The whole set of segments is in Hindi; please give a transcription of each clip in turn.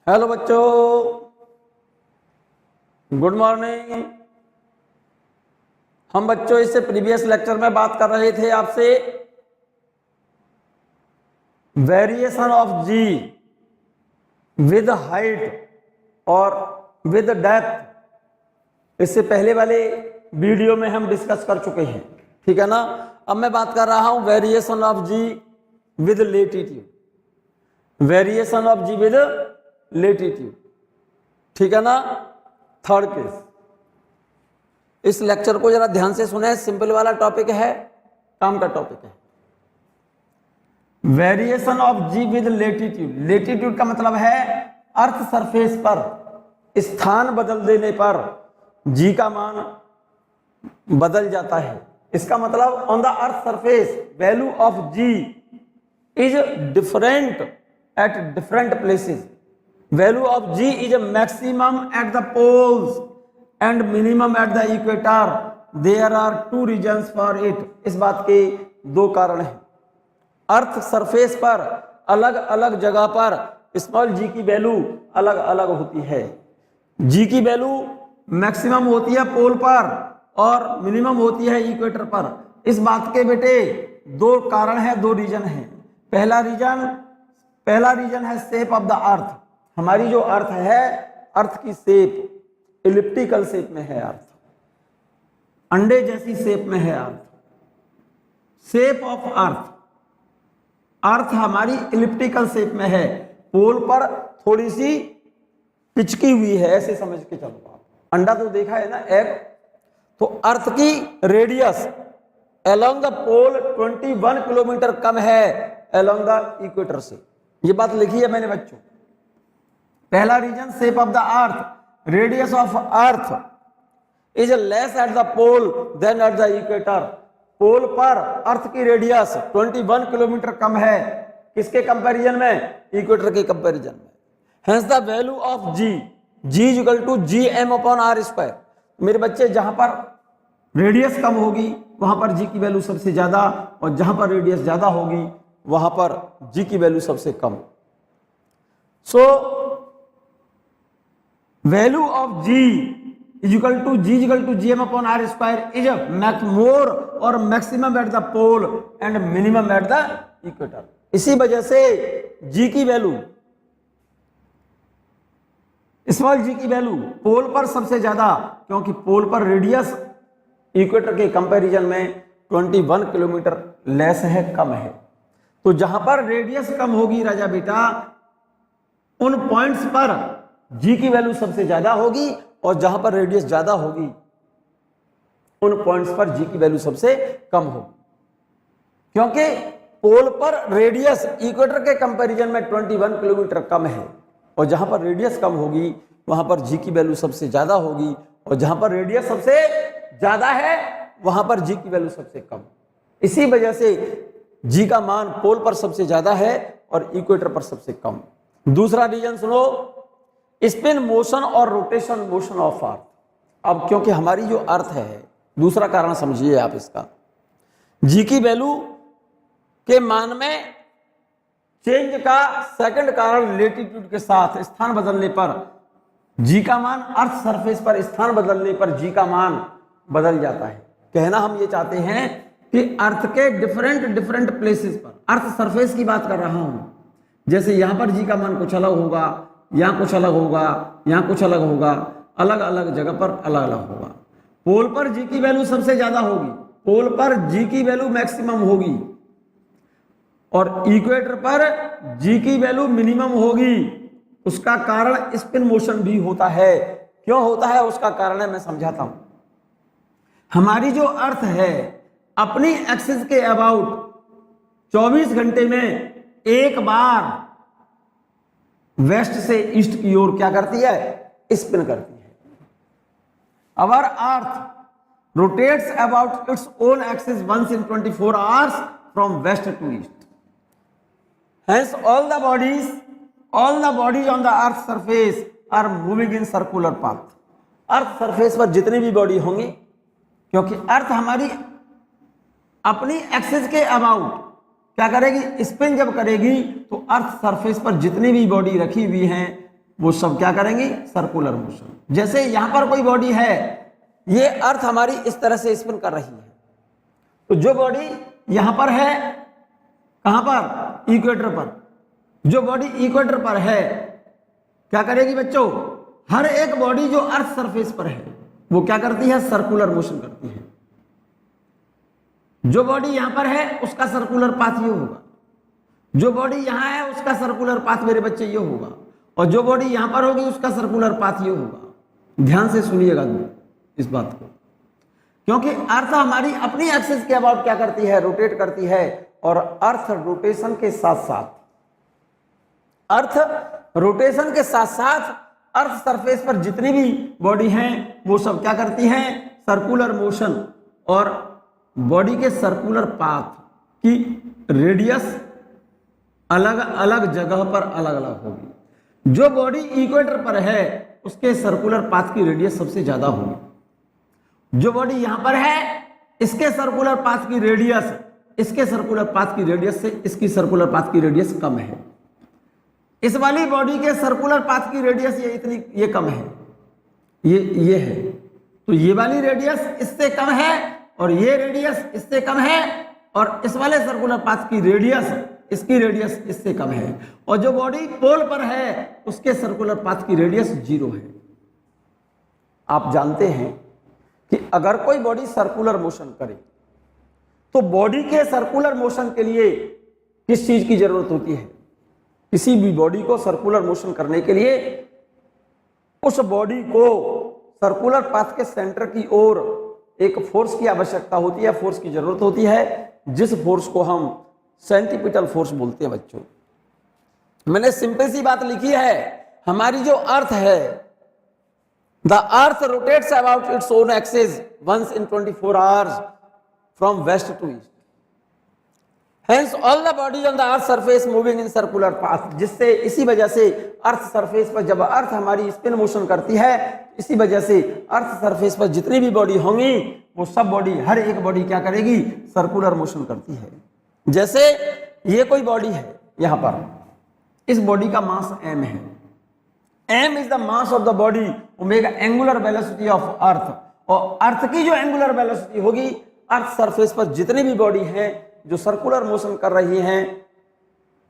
हेलो बच्चों, गुड मॉर्निंग। हम बच्चों इससे प्रीवियस लेक्चर में बात कर रहे थे आपसे variation of ji with height और विद डेप्थ। इससे पहले वाले वीडियो में हम डिस्कस कर चुके हैं, ठीक है ना। अब मैं बात कर रहा हूं variation of ji with latitude, variation of ji with latitude, ठीक है ना। थर्ड केस, इस लेक्चर को जरा ध्यान से सुने, सिंपल वाला टॉपिक है, काम का टॉपिक है। Variation of ji with latitude, latitude का मतलब है अर्थ सरफेस पर स्थान बदल देने पर जी का मान बदल जाता है। इसका मतलब on the earth surface value of ji is different at different places. Value of ji is maximum at the poles and minimum at the equator. There are two reasons for it. इस बात के दो कारण हैं। अर्थ सरफेस पर अलग अलग जगह पर स्मॉल जी की वैल्यू अलग अलग होती है। जी की वैल्यू मैक्सिमम होती है पोल पर और मिनिमम होती है इक्वेटर पर। इस बात के बेटे दो कारण है, दो रीजन है। पहला रीजन है शेप ऑफ द अर्थ। हमारी जो अर्थ है, अर्थ की शेप इलिप्टिकल शेप में है, अर्थ अंडे जैसी शेप में है अर्थ। शेप ऑफ अर्थ, अर्थ हमारी इलिप्टिकल शेप में है, पोल पर थोड़ी सी पिचकी हुई है, ऐसे समझ के चलो आप। अंडा तो देखा है ना, एग। तो अर्थ की radius along the pole 21 kilometre कम है अलोंग द इक्वेटर से। ये बात लिखी है मैंने बच्चों। पहला reason shape of the earth, radius of earth is less at the pole than at the equator. Pole पर अर्थ की रेडियस 21 किलोमीटर कम है, किसके कंपैरिजन में? इक्वेटर के कंपैरिजन में। Hence the value of G, G is equal to G M upon R square. मेरे बच्चे, जहां पर रेडियस कम होगी वहां पर जी की वैल्यू सबसे ज्यादा, और जहां पर रेडियस ज्यादा होगी वहां पर जी की वैल्यू सबसे कम। So value of ji is equal to G M upon R square is more और maximum at the pole and minimum at the equator. इसी वजह से जी की वैल्यू, स्मॉल जी की वैल्यू पोल पर सबसे ज्यादा, क्योंकि पोल पर रेडियस इक्वेटर के कंपैरिजन में 21 किलोमीटर लेस है, कम है। तो जहां पर रेडियस कम होगी राजा बेटा, उन पॉइंट्स पर जी की वैल्यू सबसे ज्यादा होगी, और जहां पर रेडियस ज्यादा होगी उन पॉइंट्स पर जी की वैल्यू सबसे कम होगी। क्योंकि पोल पर रेडियस इक्वेटर के कंपैरिजन में 21 किलोमीटर कम है, और जहां पर रेडियस कम होगी वहां पर जी की वैल्यू सबसे ज्यादा होगी, और जहां पर रेडियस सबसे ज्यादा है वहां पर जी की वैल्यू सबसे कम। इसी वजह से जी का मान पोल पर सबसे ज्यादा है और इक्वेटर पर सबसे कम। दूसरा रीजन सुनो, स्पिन मोशन और रोटेशन मोशन ऑफ अर्थ। अब क्योंकि हमारी जो अर्थ है, दूसरा कारण समझिए आप इसका, जी की वैल्यू के मान में चेंज का सेकंड कारण लेटीट्यूड के साथ स्थान बदलने पर जी का मान, अर्थ सरफेस पर स्थान बदलने पर जी का मान बदल जाता है। कहना हम ये चाहते हैं कि अर्थ के डिफरेंट प्लेसेस पर, अर्थ सरफेस की बात कर रहा हूं, जैसे यहां पर जी का मान कुछ अलग होगा, यहां कुछ अलग होगा, यहां कुछ अलग होगा, अलग अलग जगह पर अलग अलग होगा। पोल पर जी की वैल्यू सबसे ज्यादा होगी, पोल पर जी की वैल्यू मैक्सिमम होगी, और इक्वेटर पर जी की वैल्यू मिनिमम होगी। उसका कारण स्पिन मोशन भी होता है। क्यों होता है उसका कारण है, मैं समझाता हूं। हमारी जो अर्थ है अपनी एक्सिस के अबाउट 24 घंटे में एक बार वेस्ट से ईस्ट की ओर क्या करती है? स्पिन करती है। Our earth rotates about its own axis once in 24 hours from west to east. Hence all the bodies on the earth surface are moving in circular path. Earth surface पर जितनी भी बॉडी होंगी, क्योंकि अर्थ हमारी अपनी एक्सिस के अबाउट क्या करेगी? स्पिन जब करेगी तो अर्थ सरफेस पर जितनी भी बॉडी रखी हुई हैं वो सब क्या करेंगी, सर्कुलर मोशन। जैसे यहां पर कोई बॉडी है, ये अर्थ हमारी इस तरह से स्पिन कर रही है, तो जो बॉडी यहां पर है, कहां पर, इक्वेटर पर, जो बॉडी इक्वेटर पर है क्या करेगी बच्चों, हर एक बॉडी जो अर्थ सरफेस पर है वो क्या करती है, सर्कुलर मोशन करती है। जो बॉडी यहां पर है उसका सर्कुलर पाथ ये होगा, जो बॉडी यहां है उसका सर्कुलर पाथ मेरे बच्चे ये होगा, और जो बॉडी यहां पर होगी उसका सर्कुलर पाथ ये होगा। ध्यान से सुनिएगा इस बात को, क्योंकि अर्थ हमारी अपनी एक्सिस के अबाउट क्या करती है, रोटेट करती है, और अर्थ रोटेशन के साथ साथ, अर्थ रोटेशन के साथ साथ अर्थ सरफेस पर जितनी भी बॉडी हैं वो सब क्या करती हैं, सर्कुलर मोशन, और बॉडी के सर्कुलर पाथ की रेडियस अलग अलग जगह पर अलग अलग होगी। जो बॉडी इक्वेटर पर है उसके सर्कुलर पाथ की रेडियस सबसे ज्यादा होगी। जो बॉडी यहां पर है इसके सर्कुलर पाथ की रेडियस इसके सर्कुलर पाथ की रेडियस से इसकी सर्कुलर पाथ की रेडियस कम है। इस वाली बॉडी के सर्कुलर पाथ की रेडियस ये कम है, ये है, तो ये वाली रेडियस इससे कम है और ये रेडियस इससे कम है, और इस वाले सर्कुलर पाथ की रेडियस इसकी रेडियस इससे कम है, और जो बॉडी पोल पर है उसके सर्कुलर पाथ की रेडियस 0 है। आप जानते हैं कि अगर कोई बॉडी सर्कुलर मोशन करे तो बॉडी के सर्कुलर मोशन के लिए किस चीज की जरूरत होती है, किसी भी बॉडी को सर्कुलर मोशन करने के लिए उस बॉडी को सर्कुलर पाथ के सेंटर की ओर एक फोर्स की आवश्यकता होती है, फोर्स की जरूरत होती है, जिस फोर्स को हम सेंटीपिटल फोर्स बोलते हैं। बच्चों मैंने सिंपल सी बात लिखी है, हमारी जो अर्थ है, the earth rotates about its own axis once in 24 hours from west to east, Hence all the bodies on the earth surface moving in circular path, जिससे इसी वजह से अर्थ सरफेस पर जब अर्थ हमारी स्पिन मोशन करती है, इसी वजह से अर्थ सरफेस पर जितनी भी बॉडी होंगी वो सब बॉडी, हर एक बॉडी क्या करेगी, सर्कुलर मोशन करती है। जैसे ये कोई बॉडी है, यहां पर इस बॉडी का मास m है, m is the mass of the body, omega angular velocity of earth, और अर्थ की जो एंगुलर वेलोसिटी होगी, अर्थ सरफेस पर जितनी भी बॉडी है जो सर्कुलर मोशन कर रही हैं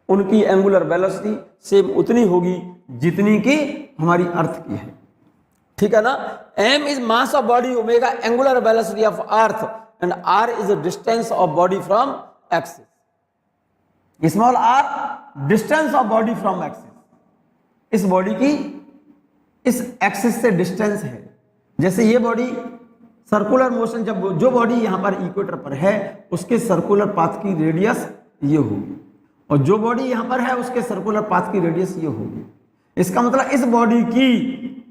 उनकी एंगुलर वेलोसिटी सेम उतनी होगी जितनी की हमारी अर्थ की है। ठीक है ना, m is mass of body, omega angular velocity of earth, and r is the distance of body from axis. Small r distance of body from axis, इस बॉडी की इस एक्सिस से डिस्टेंस है। जैसे ये बॉडी सर्कुलर मोशन, जब जो बॉडी यहां पर इक्वेटर पर है उसके सर्कुलर पाथ की रेडियस ये होगी, और जो बॉडी यहां पर है उसके सर्कुलर पाथ की रेडियस ये होगी। इसका मतलब इस बॉडी की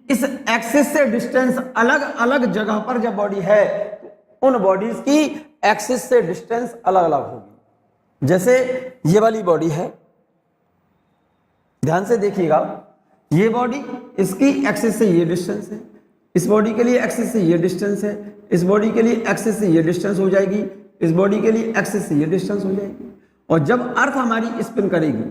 इस एक्सिस से डिस्टेंस अलग अलग जगह पर जब बॉडी है तो उन बॉडीज की एक्सिस से डिस्टेंस अलग अलग होगी। जैसे ये वाली बॉडी है, ध्यान से देखिएगा, ये बॉडी इसकी एक्सिस से ये डिस्टेंस है, इस बॉडी के लिए एक्सिस से ये डिस्टेंस है, इस बॉडी के लिए एक्सिस से ये डिस्टेंस हो जाएगी, इस बॉडी के लिए एक्सिस से ये डिस्टेंस हो जाएगी। और जब अर्थ हमारी स्पिन करेगी,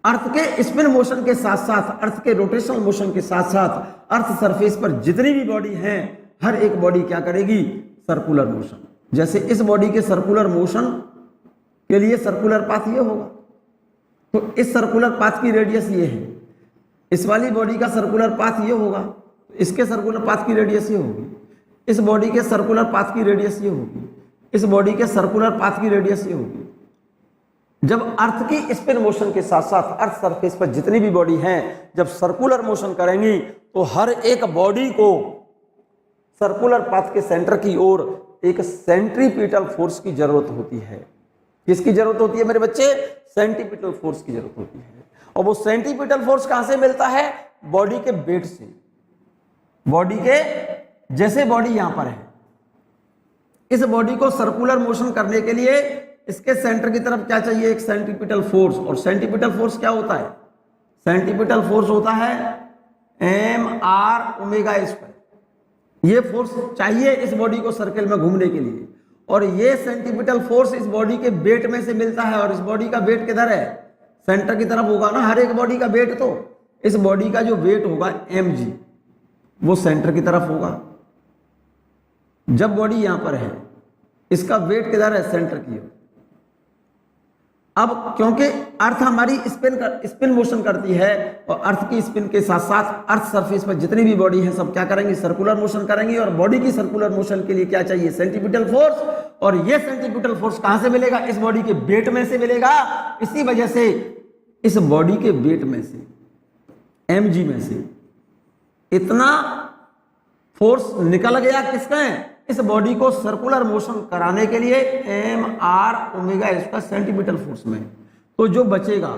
अर्थ के स्पिन मोशन के साथ साथ, अर्थ के रोटेशनल मोशन के साथ साथ अर्थ सरफेस पर जितनी भी बॉडी हैं हर एक बॉडी क्या करेगी, सर्कुलर मोशन। जैसे इस बॉडी के सर्कुलर मोशन के लिए सर्कुलर पाथ ये होगा, तो इस सर्कुलर पाथ की रेडियस ये है, इस वाली बॉडी का सर्कुलर पाथ ये होगा, इसके सर्कुलर पाथ की रेडियस ये होगी, इस बॉडी के सर्कुलर पाथ की रेडियस ये होगी, इस बॉडी के सर्कुलर पाथ की रेडियस ये होगी। जब अर्थ की स्पिन मोशन के साथ साथ अर्थ सरफेस पर जितनी भी बॉडी हैं जब सर्कुलर मोशन करेंगी तो हर एक बॉडी को सर्कुलर पाथ के सेंटर की ओर एक सेंट्रीपिटल फोर्स की जरूरत होती है। किसकी जरूरत होती है मेरे बच्चे, सेंट्रीपिटल फोर्स की जरूरत होती है। और वो सेंट्रीपिटल फोर्स कहां से मिलता है, बॉडी के वेट से। बॉडी के, जैसे बॉडी यहां पर है, इस बॉडी को सर्कुलर मोशन करने के लिए इसके सेंटर की तरफ क्या चाहिए, एक सेंट्रीपिटल फोर्स। और सेंट्रीपिटल फोर्स क्या होता है, सेंट्रीपिटल फोर्स होता है mr ओमेगा स्क्वायर। ये फोर्स चाहिए इस बॉडी को सर्कल में घूमने के लिए, और ये सेंट्रीपिटल फोर्स इस बॉडी के वेट में से मिलता है। और इस बॉडी का वेट किधर है, सेंटर की तरफ होगा ना हर एक बॉडी का वेट, तो इस बॉडी का जो वेट होगा mg वो सेंटर की तरफ होगा। जब बॉडी यहां पर है इसका वेट किधर है, सेंटर की ओर। अब क्योंकि अर्थ हमारी स्पिन मोशन करती है और अर्थ की स्पिन के साथ साथ अर्थ सरफेस पर जितनी भी बॉडी है सब क्या करेंगी, सर्कुलर मोशन करेंगी। और बॉडी की सर्कुलर मोशन के लिए क्या चाहिए, सेंट्रीपिटल फोर्स। और ये सेंट्रीपिटल फोर्स कहां से मिलेगा, इस बॉडी के वेट में से मिलेगा। इसी वजह से इस बॉडी के वेट में से mg में से इतना फोर्स निकल गया किसका, इस बॉडी को सर्कुलर मोशन कराने के लिए mr⍵² सेंटीमीटर फोर्स में। तो जो बचेगा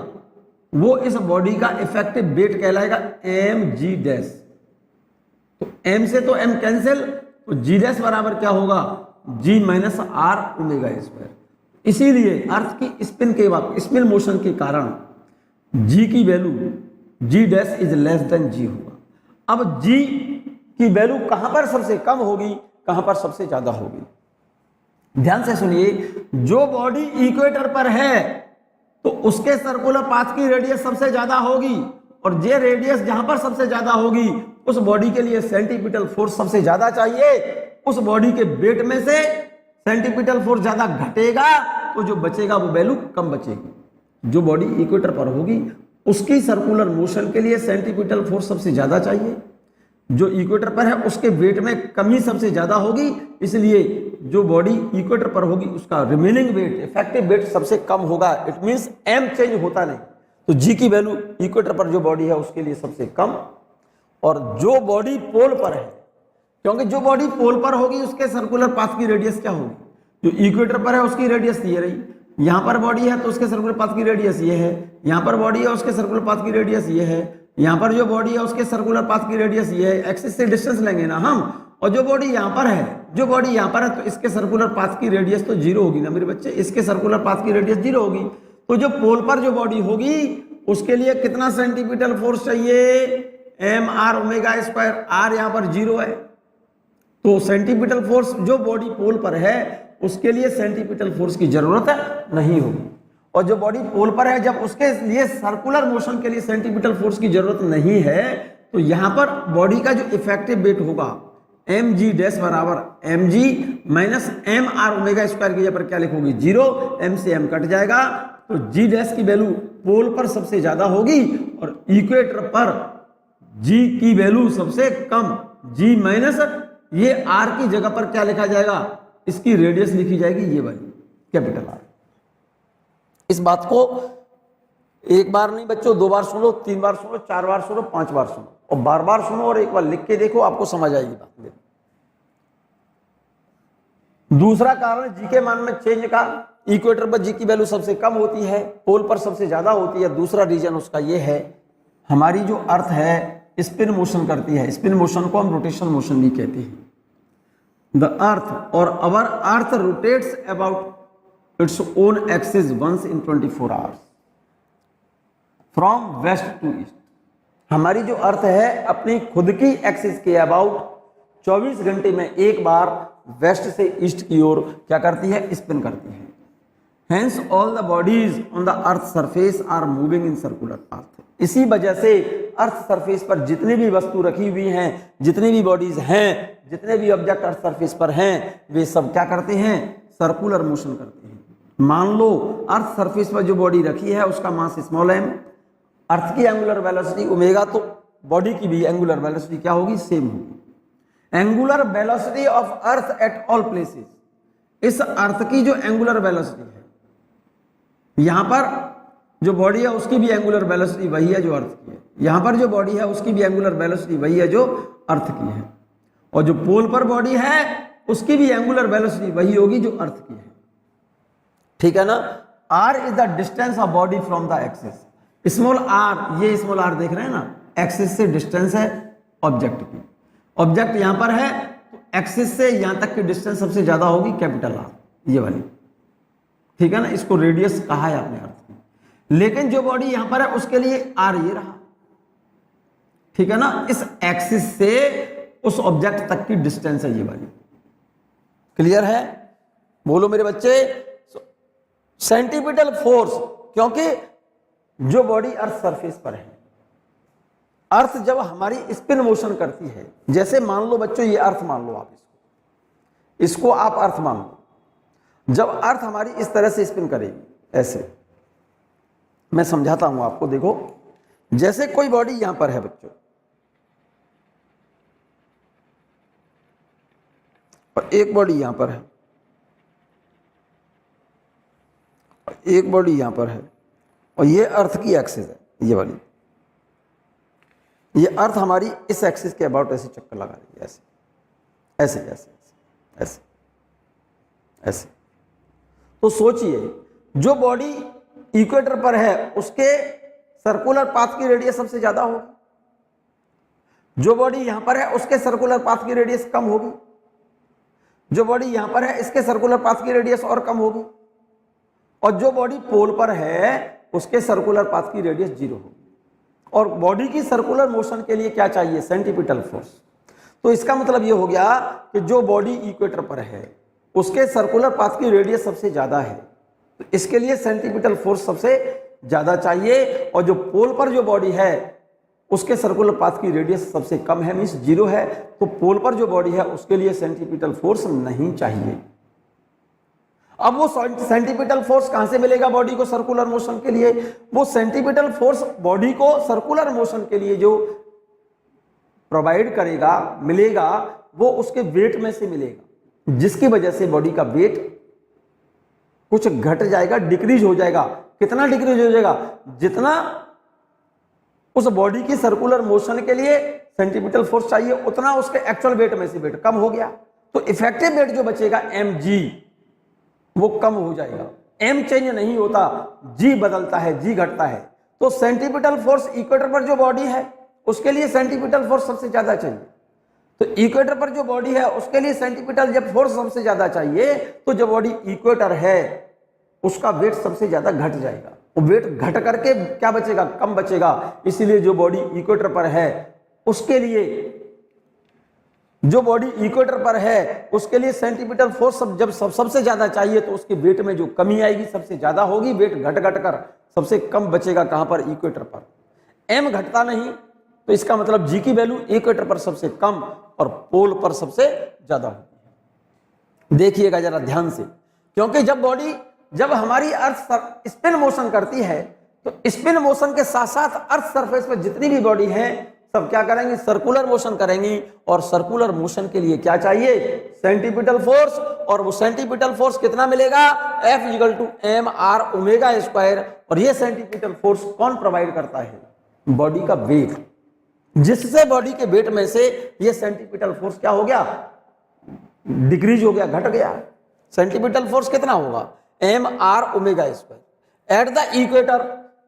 वो इस बॉडी का इफेक्टिव वेट कहलाएगा mg डैश। तो m से तो m कैंसिल, तो g डैश बराबर क्या होगा, g माइनस r⍵²। इसीलिए अर्थ की स्पिन मोशन के कारण g की value g dash is less than g होगा। अब g की वैल्यू कहां पर सबसे कम होगी, कहां पर सबसे ज्यादा होगी। ध्यान से सुनिए, जो बॉडी इक्वेटर पर है तो उसके सर्कुलर पाथ की रेडियस सबसे ज्यादा होगी, और जे रेडियस जहां पर सबसे ज्यादा होगी उस बॉडी के लिए सेंटीपिटल फोर्स सबसे ज्यादा चाहिए। उस बॉडी के वेट में से सेंटीपिटल फोर्स ज्यादा घटेगा तो जो बचेगा वो वैल्यू कम बचेगी। जो बॉडी इक्वेटर पर होगी उसकी सर्कुलर मोशन के लिए सेंटीपिटल फोर्स सबसे ज्यादा चाहिए। जो इक्वेटर पर है उसके वेट में कमी सबसे ज्यादा होगी, इसलिए जो बॉडी इक्वेटर पर होगी उसका रिमेनिंग वेट, इफेक्टिव वेट सबसे कम होगा। इट मींस m चेंज होता नहीं। तो g की वैल्यू इक्वेटर पर जो बॉडी है उसके लिए सबसे कम। और जो बॉडी पोल पर है, क्योंकि जो बॉडी पोल पर होगी उसके सर्कुलर पाथ की रेडियस क्या होगी, जो इक्वेटर पर है उसकी रेडियस ये रही। यहां पर बॉडी है तो उसके सर्कुलर पाथ की रेडियस ये है, यहां पर बॉडी है उसके सर्कुलर पाथ की रेडियस ये है, यहां पर जो बॉडी है उसके सर्कुलर पाथ की रेडियस ये है। एक्सिस से डिस्टेंस लेंगे ना हम, और जो बॉडी यहां पर है, जो बॉडी यहां पर है तो इसके सर्कुलर पाथ की रेडियस तो 0 होगी ना मेरे बच्चे, इसके सर्कुलर पाथ की रेडियस 0 होगी। तो जो पोल पर जो बॉडी होगी उसके लिए कितना सेंटीपिटल फोर्स चाहिए, mr⍵²। r यहां पर 0 है, तो सेंटीपिटल फोर्स जो बॉडी पोल पर है उसके लिए सेंटीपिटल फोर्स की जरूरत नहीं होगी। और जो बॉडी पोल पर है जब उसके लिए सर्कुलर मोशन के लिए सेंटीपिटल फोर्स की जरूरत नहीं है, तो यहां पर बॉडी का जो इफेक्टिव वेट होगा mg डैश बराबर mg माइनस mr⍵² की जगह पर क्या लिखोगी 0, m से m कट जाएगा। तो g डैश की वैल्यू पोल पर सबसे ज्यादा होगी और इक्वेटर पर g की वैल्यू सबसे कम, g माइनस ये r की जगह पर क्या लिखा जाएगा, इसकी रेडियस लिखी जाएगी ये वाली कैपिटल R। इस बात को एक बार नहीं बच्चों, 2 बार सुनो, 3 बार सुनो, 4 बार सुनो, 5 बार सुनो, और बार बार सुनो और एक बार लिख के देखो, आपको समझ आएगी बात। दूसरा कारण जी के मान में चेंज का, इक्वेटर पर जी की वैल्यू सबसे कम होती है, पोल पर सबसे ज्यादा होती है। दूसरा रीजन उसका ये है, हमारी जो अर्थ है स्पिन मोशन करती है, स्पिन मोशन को हम रोटेशन मोशन भी कहते हैं। द अर्थ और our earth rotates about its own axis once in 24 hours from west to east. हमारी जो अर्थ है अपनी खुद की एक्सिस के अबाउट 24 घंटे में एक बार वेस्ट से ईस्ट की ओर क्या करती है, स्पिन करती है। Hence all the bodies on the earth surface are moving in circular path। इसी वजह से अर्थ सरफेस पर जितनी भी वस्तु रखी हुई हैं, जितनी भी बॉडीज हैं, जितने भी ऑब्जेक्ट अर्थ सरफेस पर हैं, वे सब क्या करते हैं, सर्कुलर मोशन करते हैं। मान लो अर्थ सरफेस पर जो बॉडी रखी है उसका मास स्मॉल m, अर्थ की एंगुलर वेलोसिटी ओमेगा, तो बॉडी की भी एंगुलर वेलोसिटी क्या होगी, सेम होगी। Angular velocity of earth at all places, इस अर्थ की जो एंगुलर वेलोसिटी है, यहां पर जो बॉडी है उसकी भी एंगुलर वेलोसिटी वही है जो अर्थ की है, यहां पर जो बॉडी है उसकी भी एंगुलर वेलोसिटी वही है जो अर्थ की है, और जो पोल पर बॉडी है उसकी भी एंगुलर वेलोसिटी वही होगी जो अर्थ की है। ठीक है ना। r is the distance of body from the axis. Small r, ये स्मॉल r देख रहे हैं ना, एक्सिस से डिस्टेंस है ऑब्जेक्ट की। ऑब्जेक्ट यहां पर है तो एक्सिस से यहां तक की डिस्टेंस सबसे ज्यादा होगी कैपिटल R, ये वाली। ठीक है ना, इसको रेडियस कहा है आपने अर्थ की। लेकिन जो बॉडी यहां पर है उसके लिए R ये रहा। ठीक है ना, इस एक्सिस से उस ऑब्जेक्ट तक की डिस्टेंस है ये वाली। क्लियर है, बोलो मेरे बच्चे। सेंटीपिटल फोर्स, क्योंकि जो बॉडी अर्थ सरफेस पर है अर्थ जब हमारी स्पिन मोशन करती है, जैसे मान लो बच्चों ये अर्थ मान लो, आप इसको आप अर्थ मान लो, जब अर्थ हमारी इस तरह से स्पिन करेगी, ऐसे मैं समझाता हूं आपको, देखो जैसे कोई बॉडी यहां पर है बच्चों, और एक बॉडी यहां पर है, और एक बॉडी यहां पर है, और ये अर्थ की एक्सिस है, ये वाली, ये अर्थ हमारी इस एक्सिस के अबाउट ऐसे चक्कर लगा रही है, ऐसे ऐसे ऐसे ऐसे ऐसे। तो सोचिए जो बॉडी इक्वेटर पर है उसके सर्कुलर पाथ की रेडियस सबसे ज्यादा होगी, जो बॉडी यहां पर है उसके सर्कुलर पाथ की रेडियस कम होगी, जो बॉडी यहां पर है इसके सर्कुलर पाथ की रेडियस और कम होगी, और जो बॉडी पोल पर है उसके सर्कुलर पाथ की रेडियस 0 होगी। और बॉडी की सर्कुलर मोशन के लिए क्या चाहिए? Centripetal force. तो इसका मतलब ये हो गया कि जो बॉडी इक्वेटर पर है उसके सर्कुलर पाथ की रेडियस सबसे ज्यादा है, तो इसके लिए सेंट्रीपिटल फोर्स सबसे ज्यादा चाहिए, और जो पोल पर जो बॉडी है उसके सर्कुलर पाथ की रेडियस सबसे कम है, मींस 0 है, तो पोल पर जो बॉडी है उसके लिए सेंट्रीपिटल फोर्स नहीं चाहिए। अब वो सेंट्रीपिटल फोर्स कहां से मिलेगा बॉडी को सर्कुलर मोशन के लिए? वो सेंट्रीपिटल फोर्स बॉडी को सर्कुलर मोशन के लिए जो प्रोवाइड करेगा, मिलेगा, वो उसके वेट में से मिलेगा, जिसकी वजह से बॉडी का वेट कुछ घट जाएगा, डिक्रीज हो जाएगा। कितना डिक्रीज हो जाएगा? जितना उस बॉडी की सर्कुलर मोशन के लिए सेंट्रीपिटल फोर्स चाहिए उतना उसके एक्चुअल वेट में से वेट कम हो गया, तो इफेक्टिव वेट जो बचेगा mg वो कम हो जाएगा। m चेंज नहीं होता, g बदलता है, g घटता है। तो सेंट्रीपिटल फोर्स इक्वेटर पर जो बॉडी है उसके लिए सेंट्रीपिटल फोर्स सबसे ज्यादा चाहिए, तो इक्वेटर पर जो बॉडी है उसके लिए सेंट्रीपिटल जब फोर्स सबसे ज्यादा चाहिए, तो जो बॉडी इक्वेटर है उसका वेट सबसे ज्यादा घट जाएगा। वो वेट घट करके क्या बचेगा? कम बचेगा। इसीलिए जो बॉडी इक्वेटर पर है उसके लिए, जो बॉडी इक्वेटर पर है उसके लिए सेंट्रीपिटल फोर्स जब सबसे ज्यादा चाहिए, तो उसके वेट में जो कमी आएगी सबसे ज्यादा होगी, वेट घट घट कर सबसे कम बचेगा। कहां पर? इक्वेटर पर। m घटता नहीं, तो इसका मतलब g की वैल्यू इक्वेटर पर सबसे कम और पोल पर सबसे ज्यादा होगी। देखिएगा जरा ध्यान से, क्योंकि जब हमारी अर्थ स्पिन मोशन करती है, तो स्पिन मोशन के साथ साथ अर्थ सरफेस पर जितनी भी बॉडी है सब क्या करेंगी? सर्कुलर मोशन करेंगी। और सर्कुलर मोशन के लिए क्या चाहिए? Centripetal force. और वो सेंट्रीपिटल फोर्स कितना मिलेगा? F = mr²। और ये सेंट्रीपिटल फोर्स कौन प्रोवाइड करता है? बॉडी का वेट, जिससे बॉडी के वेट में से ये सेंट्रीपिटल फोर्स क्या हो गया? डिक्रीज हो गया, घट गया। सेंट्रीपिटल फोर्स कितना होगा? mr²। एट द इक्वेटर,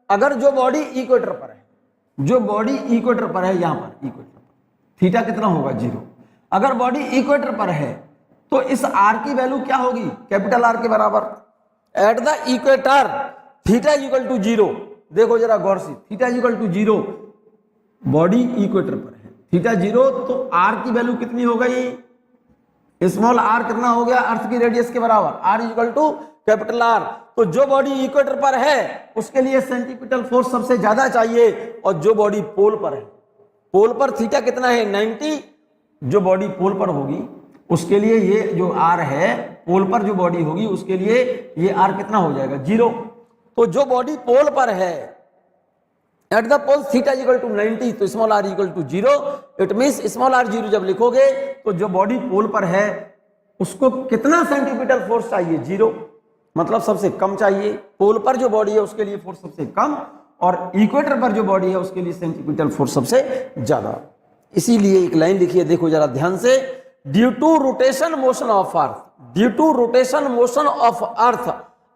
अगर जो बॉडी इक्वेटर पर है, जो बॉडी इक्वेटर पर है, यहां पर इक्वेटर पर, थीटा कितना होगा? 0। अगर बॉडी इक्वेटर पर है तो इस r की वैल्यू क्या होगी? कैपिटल R के बराबर। Eight the equator theta = 0। देखो जरा गौर से, थीटा = 0, बॉडी इक्वेटर पर है, थीटा 0, तो r की वैल्यू कितनी हो गई? स्मॉल r कितना हो गया? अर्थ की रेडियस के बराबर। r = capital R। तो जो बॉडी इक्वेटर पर है उसके लिए सेंट्रीपिटल फोर्स सबसे ज्यादा चाहिए, और जो बॉडी पोल पर है, पोल पर थीटा कितना है? 90। जो बॉडी पोल पर होगी उसके लिए ये जो R है, पोल पर जो बॉडी होगी उसके लिए ये R कितना हो जाएगा? 0। तो जो बॉडी पोल पर है, एट द पोल थीटा = 90, तो small r = 0। It means small r 0 जब लिखोगे तो जो बॉडी पोल पर है उसको कितना सेंट्रीपिटल फोर्स चाहिए? 0, मतलब सबसे कम चाहिए। पोल पर जो बॉडी है उसके लिए फोर्स सबसे कम, और इक्वेटर पर जो बॉडी है उसके लिए सेंट्रीपिटल फोर्स सबसे ज्यादा। इसीलिए एक लाइन लिखिए, देखो जरा ध्यान से, due to rotation motion of earth, due to rotation motion of earth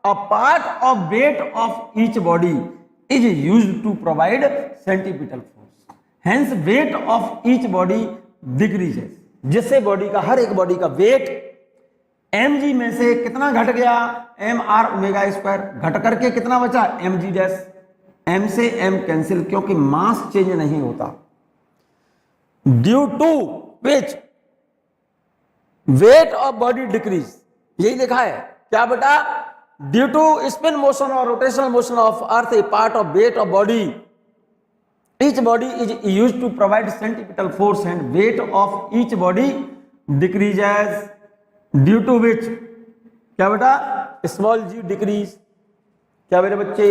a part of weight of each body is used to provide centripetal force, hence weight of each body decreases, जिससे बॉडी का, हर एक बॉडी का वेट mg में से कितना घट गया? mr²। घट करके कितना बचा? mg'। m से m कैंसिल, क्योंकि मास चेंज नहीं होता। Due to which weight of body decrease, यही लिखा है क्या बेटा? ड्यू टू स्पिन मोशन और rotational motion of earth a part of weight of body each body is used to provide centripetal force and weight of each body decreases due to which, क्या बेटा, स्मॉल जी डिक्रीज, क्या मेरे बच्चे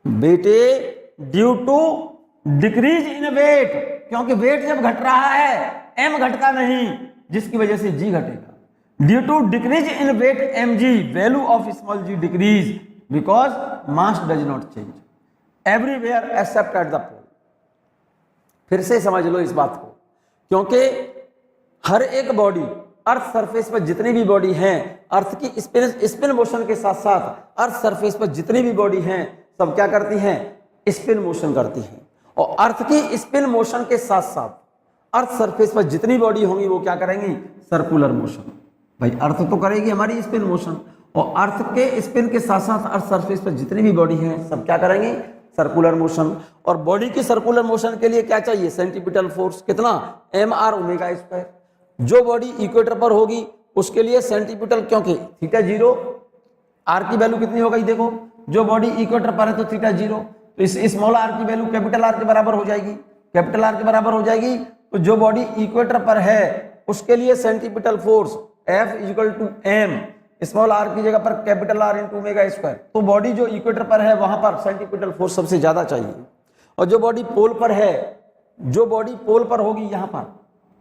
बेटे, due to decrease in weight, क्योंकि वेट जब घट रहा है एम घटता नहीं, जिसकी वजह से जी घटेगा। Due to decrease in weight M g, value of small ji decrease because mass does not change everywhere except at the pole. फिर से समझ लो इस बात को, क्योंकि हर एक बॉडी, अर्थ सरफेस पर जितनी भी बॉडी हैं, अर्थ की स्पिन मोशन के साथ साथ अर्थ सरफेस पर जितनी भी बॉडी हैं सब क्या करती हैं, स्पिन मोशन करती हैं। और अर्थ की स्पिन मोशन के साथ साथ अर्थ सरफेस पर जितनी बॉडी होंगी वो क्या करेंगी, सर्कुलर मोशन। भाई अर्थ तो करेगी हमारी स्पिन मोशन, और अर्थ के स्पिन के साथ साथ अर्थ सरफेस पर जितनी भी बॉडी हैं सब क्या करेंगी, सर्कुलर मोशन। और बॉडी की सर्कुलर मोशन के लिए क्या चाहिए, सेंट्रीपिटल फोर्स, कितना, एम आर ओमेगा स्क्वायर। जो बॉडी इक्वेटर पर होगी उसके लिए सेंट्रीपिटल, क्योंकि थीटा जीरो, आर की वैल्यू कितनी हो गई, देखो जो बॉडी इक्वेटर पर है तो थीटा जीरो, तो इस स्मॉल आर की वैल्यू कैपिटल आर के बराबर हो जाएगी, कैपिटल आर के बराबर हो जाएगी। तो जो बॉडी इक्वेटर पर है उसके लिए centripetal force F equal to M, small R की जगह पर capital R into omega square. तो बॉडी जो इक्वेटर पर है वहां पर सेंट्रीपिटल फोर्स सबसे ज्यादा चाहिए। और जो बॉडी पोल पर है, जो बॉडी पोल पर होगी यहां पर,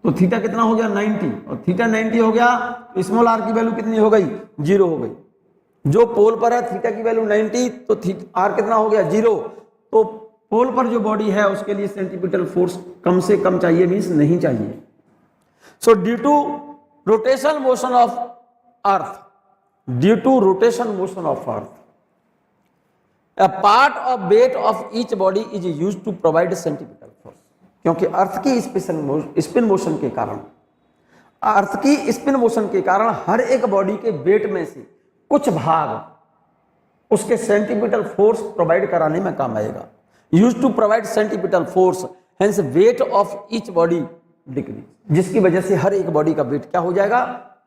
तो थीटा कितना हो गया, 90, और थीटा 90 हो गया तो स्मॉल आर की वैल्यू कितनी हो गई, 0 हो गई। जो पोल पर है थीटा की वैल्यू 90, तो आर कितना हो गया, 0। तो पोल पर जो बॉडी है उसके लिए सेंट्रीपिटल फोर्स कम से कम चाहिए, मीन्स नहीं चाहिए। So due to rotation motion of earth, due to rotation motion of earth, a part of weight of each body is used to provide centripetal force। क्योंकि अर्थ की स्पिन मोशन के कारण, अर्थ की स्पिन मोशन के कारण हर एक बॉडी के वेट में से कुछ भाग उसके सेंट्रीपिटल फोर्स प्रोवाइड कराने में काम आएगा। Use to provide centripetal force, hence weight of each body decrease, जिसकी वजह से हर एक बॉडी का वेट क्या हो जाएगा,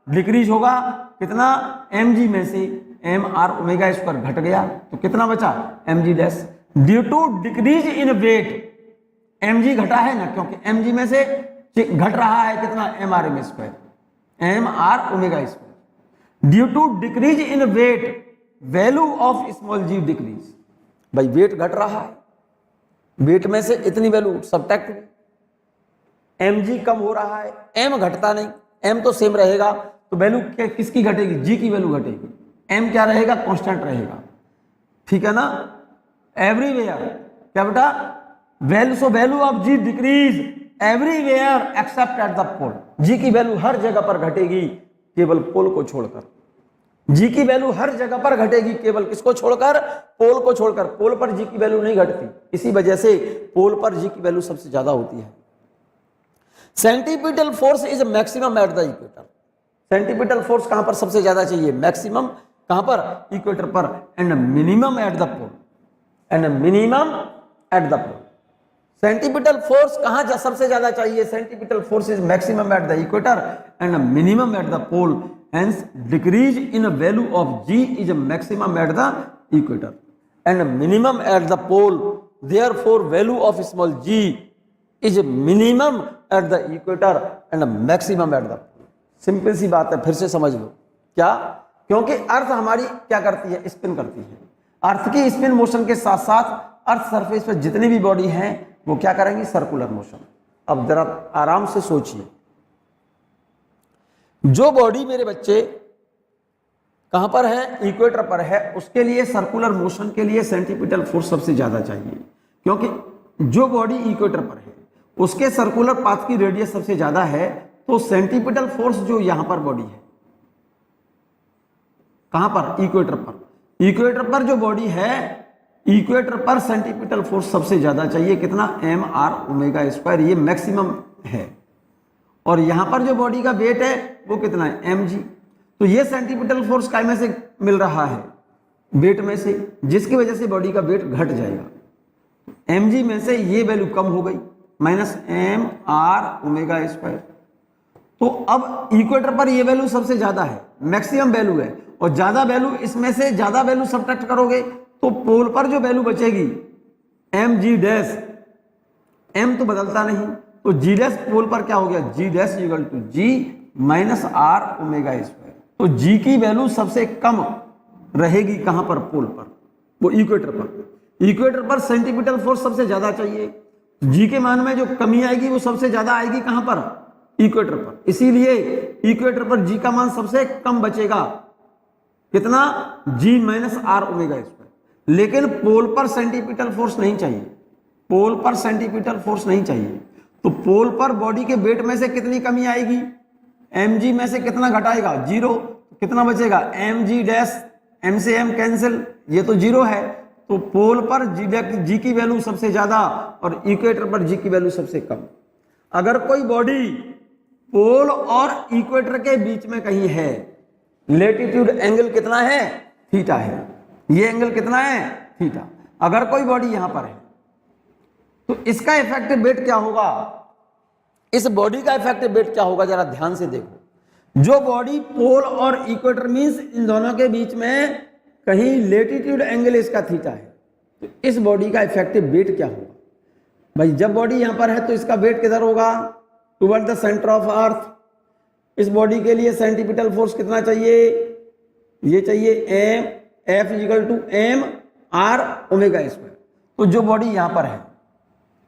डिक्रीज होगा। कितना, एम जी में से एम आर ओमेगा स्क्वायर घट गया तो कितना बचा, M G dash. Due to decrease in weight, M G घटा है ना, क्योंकि एम जी में से घट रहा है कितना, M R M square, M are omega square. Due to decrease in weight, value of small ji decrease. भाई वेट घट रहा है, वेट में से इतनी वैल्यू सबट्रैक्ट हुई, एम जी कम हो रहा है, एम घटता नहीं, एम तो सेम रहेगा, तो वैल्यू किसकी घटेगी, जी की वैल्यू घटेगी, एम क्या रहेगा, कांस्टेंट रहेगा, ठीक है ना। एवरीवेयर क्या बेटा, value, so value of G decrease everywhere except at the pole. G की वैल्यू हर जगह पर घटेगी केवल पोल को छोड़कर, जी की वैल्यू हर जगह पर घटेगी केवल किसको छोड़कर, पोल को छोड़कर। पोल पर जी की वैल्यू नहीं घटती, इसी वजह से पोल पर जी की वैल्यू सबसे ज्यादा होती है। Centripetal force is maximum at the equator. Centripetal force कहां पर सबसे ज्यादा चाहिए, मैक्सिमम कहां पर, इक्वेटर पर, and minimum at the pole, and minimum at the pole. Centripetal force कहां सबसे ज्यादा चाहिए, centripetal force is maximum at the equator and minimum at the pole, hence decrease in value of ji is maximum at the equator and minimum at the pole, therefore value of small g is minimum at the equator and maximum at the pole. Simple सी बात है, फिर से समझ लो क्या, क्योंकि अर्थ हमारी क्या करती है, स्पिन करती है। अर्थ की स्पिन मोशन के साथ साथ अर्थ सरफेस पर जितनी भी बॉडी हैं वो क्या करेंगी, सर्कुलर मोशन। अब जरा आराम से सोचिए, जो बॉडी मेरे बच्चे कहां पर है, इक्वेटर पर है, उसके लिए सर्कुलर मोशन के लिए सेंट्रीपिटल फोर्स सबसे ज्यादा चाहिए, क्योंकि जो बॉडी इक्वेटर पर है उसके सर्कुलर पाथ की रेडियस सबसे ज्यादा है। तो सेंट्रीपिटल फोर्स जो यहां पर बॉडी है, कहां पर, इक्वेटर पर, इक्वेटर पर जो बॉडी है, इक्वेटर पर सेंट्रीपिटल फोर्स सबसे ज्यादा चाहिए, कितना, एम आर ओमेगा स्क्वायर, ये मैक्सिमम है। और यहां पर जो बॉडी का वेट है वो कितना है, एम जी। तो ये सेंट्रीपिटल फोर्स काय में से मिल रहा है, वेट में से, जिसकी वजह से बॉडी का वेट घट जाएगा। एम जी में से ये वैल्यू कम हो गई, minus M are omega square. तो अब इक्वेटर पर ये वैल्यू सबसे ज्यादा है, मैक्सिमम वैल्यू है, और ज्यादा वैल्यू, इसमें से ज्यादा वैल्यू सब्ट्रैक्ट करोगे तो पोल पर जो वैल्यू बचेगी एम जी डैश m तो बदलता नहीं, तो g डैश पोल पर क्या हो गया, g dash equal to g minus r omega square. तो g की वैल्यू सबसे कम रहेगी कहां पर, पोल पर, वो इक्वेटर पर। इक्वेटर पर सेंटीपिटल फोर्स सबसे ज्यादा चाहिए, g के मान में जो कमी आएगी वो सबसे ज्यादा आएगी कहां पर, इक्वेटर पर। इसीलिए इक्वेटर पर g का मान सबसे कम बचेगा, कितना, g minus r omega square. लेकिन पोल पर सेंटीपिटल फोर्स नहीं चाहिए, पोल पर सेंटीपिटल फोर्स नहीं चाहिए। तो पोल पर बॉडी के वेट में से कितनी कमी आएगी, mg में से कितना घटाएगा, 0, कितना बचेगा, mg डैश, m से m कैंसिल, ये तो 0 है। तो पोल पर g की वैल्यू सबसे ज्यादा और इक्वेटर पर g की वैल्यू सबसे कम। अगर कोई बॉडी पोल और इक्वेटर के बीच में कहीं है, लेटीट्यूड एंगल कितना है, थीटा है, ये एंगल कितना है, थीटा। अगर कोई बॉडी यहां पर है तो इसका इफेक्टिव वेट क्या होगा, इस बॉडी का इफेक्टिव वेट क्या होगा, जरा ध्यान से देखो। जो बॉडी पोल और इक्वेटर मींस इन दोनों के बीच में कहीं लेटीट्यूड एंगल इसका थीटा है, तो इस बॉडी का इफेक्टिव वेट क्या होगा भाई। जब बॉडी यहां पर है तो इसका वेट किधर होगा, toward the centre of earth. इस बॉडी के लिए सेंटीपिटल फोर्स कितना चाहिए, ये चाहिए M F equal to M are omega square. तो जो बॉडी यहां पर है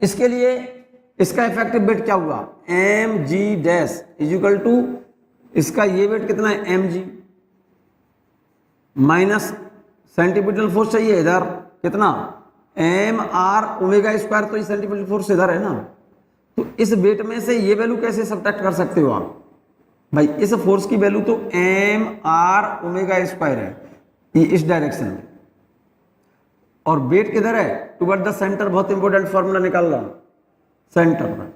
इसके लिए इसका इफेक्टिव वेट क्या हुआ, M G dash equal to, इसका ये वेट कितना है, M G minus centripetal force चाहिए इधर कितना, एम आर ओमेगा स्क्वायर। तो ये सेंटीपिटल फोर्स इधर है ना, तो इस वेट में से ये वैल्यू कैसे सब्ट्रैक्ट कर सकते हो आप भाई, इस फोर्स की वैल्यू तो एम आर ओमेगा स्क्वायर है, ये इस डायरेक्शन में, और वेट किधर है, टुवर्ड द सेंटर। बहुत इंपॉर्टेंट फॉर्मूला निकाल रहा हूं, सेंटर पर।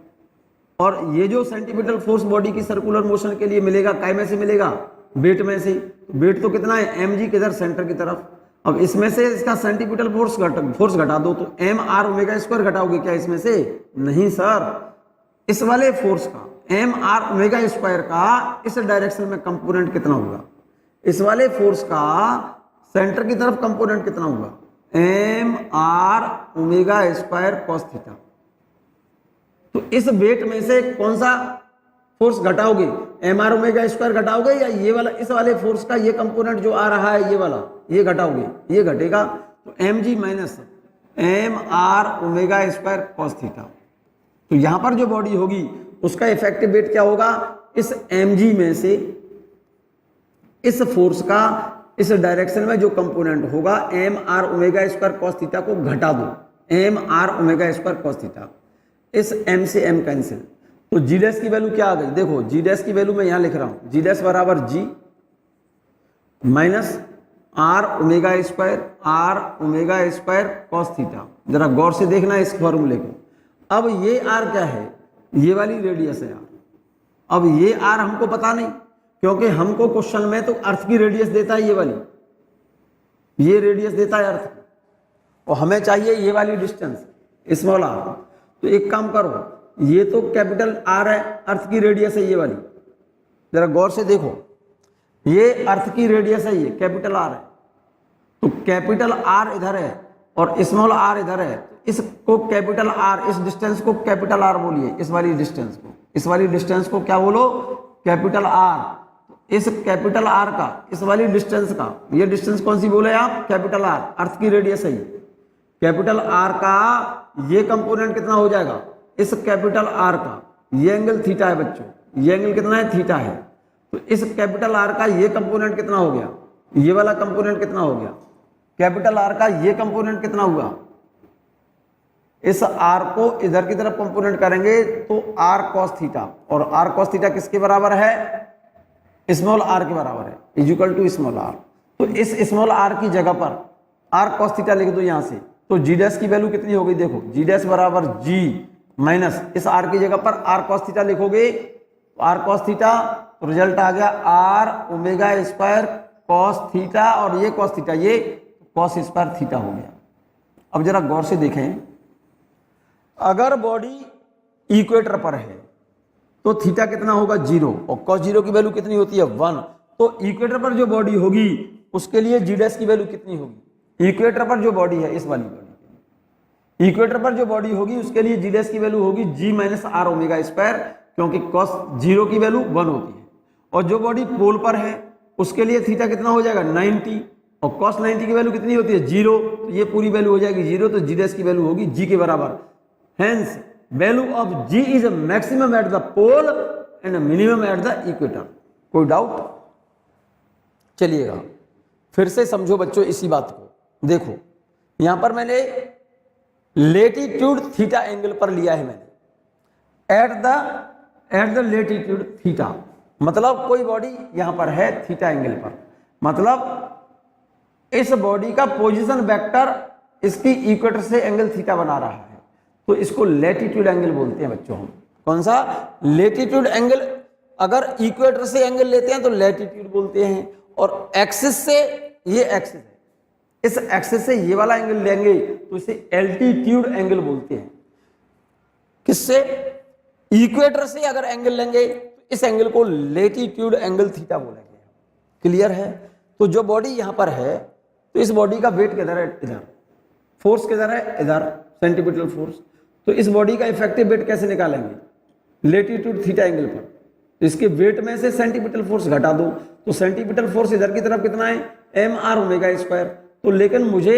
और ये जो सेंटीपिटल फोर्स बॉडी की सर्कुलर मोशन के लिए मिलेगा, काय में से मिलेगा, वेट में से। वेट तो कितना है, एम जी किधर, सेंटर की तरफ। अब इसमें से इसका सेंटीपिटल फोर्स घटा दो, तो एम आर ओमेगा स्क्वायर घटाओगे क्या इसमें से, नहीं सर। इस वाले फोर्स का, एम आर ओमेगा स्क्वायर का इस डायरेक्शन में कंपोनेंट कितना होगा, इस वाले फोर्स का सेंटर की तरफ कंपोनेंट कितना होगा, M R omega square cos theta. तो इस वेट में से कौन सा फोर्स घटाओगे, एम आर ओमेगा स्क्वायर घटाओगे या ये वाला, इस वाले फोर्स का ये कंपोनेंट जो आ रहा है ये वाला, ये घटाओगे, ये घटेगा। तो M G minus M are omega square cos theta. तो यहां पर जो बॉडी होगी उसका इफेक्टिव वेट क्या होगा, इस एम जी में से इस फोर्स का इस डायरेक्शन में जो कंपोनेंट होगा, M R omega square cos theta को घटा दो, M are omega square cos theta, इस m से m कैंसिल। तो g डैश की वैल्यू क्या आ गई, देखो g डैश की वैल्यू मैं यहां लिख रहा हूं, g डैश बराबर g minus are omega square cos theta. जरा गौर से देखना इस फॉर्मूले को। अब ये r क्या है, ये वाली रेडियस है r। अब ये r हमको पता नहीं, क्योंकि हमको क्वेश्चन में तो अर्थ की रेडियस देता है, ये वाली, ये रेडियस देता है अर्थ, और हमें चाहिए ये वाली डिस्टेंस स्मॉल r। तो एक काम करो, ये तो कैपिटल R है, अर्थ की रेडियस है ये वाली, जरा गौर से देखो, ये अर्थ की रेडियस है, ये कैपिटल R है। तो कैपिटल R इधर है और स्मॉल r इधर है, इसको कैपिटल R, इस डिस्टेंस को कैपिटल R बोलिए, इस वाली डिस्टेंस को, इस वाली डिस्टेंस को क्या बोलो, कैपिटल R। इस कैपिटल R का, इस वाली डिस्टेंस का, ये डिस्टेंस कौन सी बोले आप, कैपिटल R, अर्थ की रेडियस है ये। कैपिटल R का ये कंपोनेंट कितना हो जाएगा, इस कैपिटल R का ये एंगल थीटा है बच्चों, ये एंगल कितना है, थीटा है। तो इस कैपिटल R का ये कंपोनेंट कितना हो गया, ये वाला कंपोनेंट कितना हो गया, कैपिटल R का ये कंपोनेंट कितना हुआ। इस R को इधर की तरफ कंपोनेंट करेंगे तो R cos थीटा, और R cos थीटा किसके बराबर है, स्मॉल r के बराबर है, इक्वल टू स्मॉल r। तो इस स्मॉल r की जगह पर R cos थीटा लिख दो यहां से। तो g डैश की वैल्यू कितनी हो गई, देखो g डैश बराबर g माइनस इस r की जगह पर R cos थीटा लिखोगे, R cos थीटा, तो रिजल्ट आ गया R omega square cos theta, और ये cos थीटा, ये cos स्क्वायर थीटा हो गया। अब जरा गौर से देखें, अगर बॉडी इक्वेटर पर है तो थीटा कितना होगा, 0, और cos 0 की वैल्यू कितनी होती है, 1। तो इक्वेटर पर जो बॉडी होगी उसके लिए g डैश की वैल्यू कितनी होगी, इक्वेटर पर जो बॉडी है, इस वाली बॉडी, इक्वेटर पर जो बॉडी होगी उसके लिए जी डैश की वैल्यू होगी जी माइनस आर ओमेगा स्क्वायर, क्योंकि कॉस जीरो की वैल्यू 1 होती है। और जो बॉडी पोल पर है उसके लिए थीटा कितना हो जाएगा 90, और कॉस 90 की वैल्यू कितनी होती है 0, तो ये पूरी वैल्यू हो जाएगी 0, तो जी डैश की वैल्यू होगी जी के बराबर। Hence value of ji is maximum at the pole and minimum at the equator. कोई डाउट? चलिएगा फिर से समझो बच्चों इसी बात को। देखो यहां पर मैंने लेटीट्यूड थीटा एंगल पर लिया है मैंने, एट द लेटीट्यूड थीटा, मतलब कोई बॉडी यहां पर है थीटा एंगल पर, मतलब इस बॉडी का पोजीशन वेक्टर इसकी इक्वेटर से एंगल थीटा बना रहा है, तो इसको लेटीट्यूड एंगल बोलते हैं बच्चों हम। कौन सा? Latitude angle. अगर इक्वेटर से एंगल लेते हैं तो लेटीट्यूड बोलते हैं, और एक्सिस से, ये एक्सिस है, इस एक्सिस से ये वाला एंगल लेंगे तो इसे एल्टीट्यूड एंगल बोलते हैं। किससे? इक्वेटर से अगर एंगल लेंगे तो इस एंगल को लेटीट्यूड एंगल थीटा बोलेंगे। क्लियर है? तो जो बॉडी यहां पर है तो इस बॉडी का वेट किधर है? इधर। फोर्स किधर है? इधर, सेंटीपिटल फोर्स। तो इस बॉडी का इफेक्टिव वेट कैसे निकालेंगे? लेटीट्यूड थीटा एंगल पर। तो इसके वेट में से सेंटीपिटल फोर्स घटा दो, तो सेंटीपिटल फोर्स इधर की तरफ कितना है? M are omega square. तो लेकिन मुझे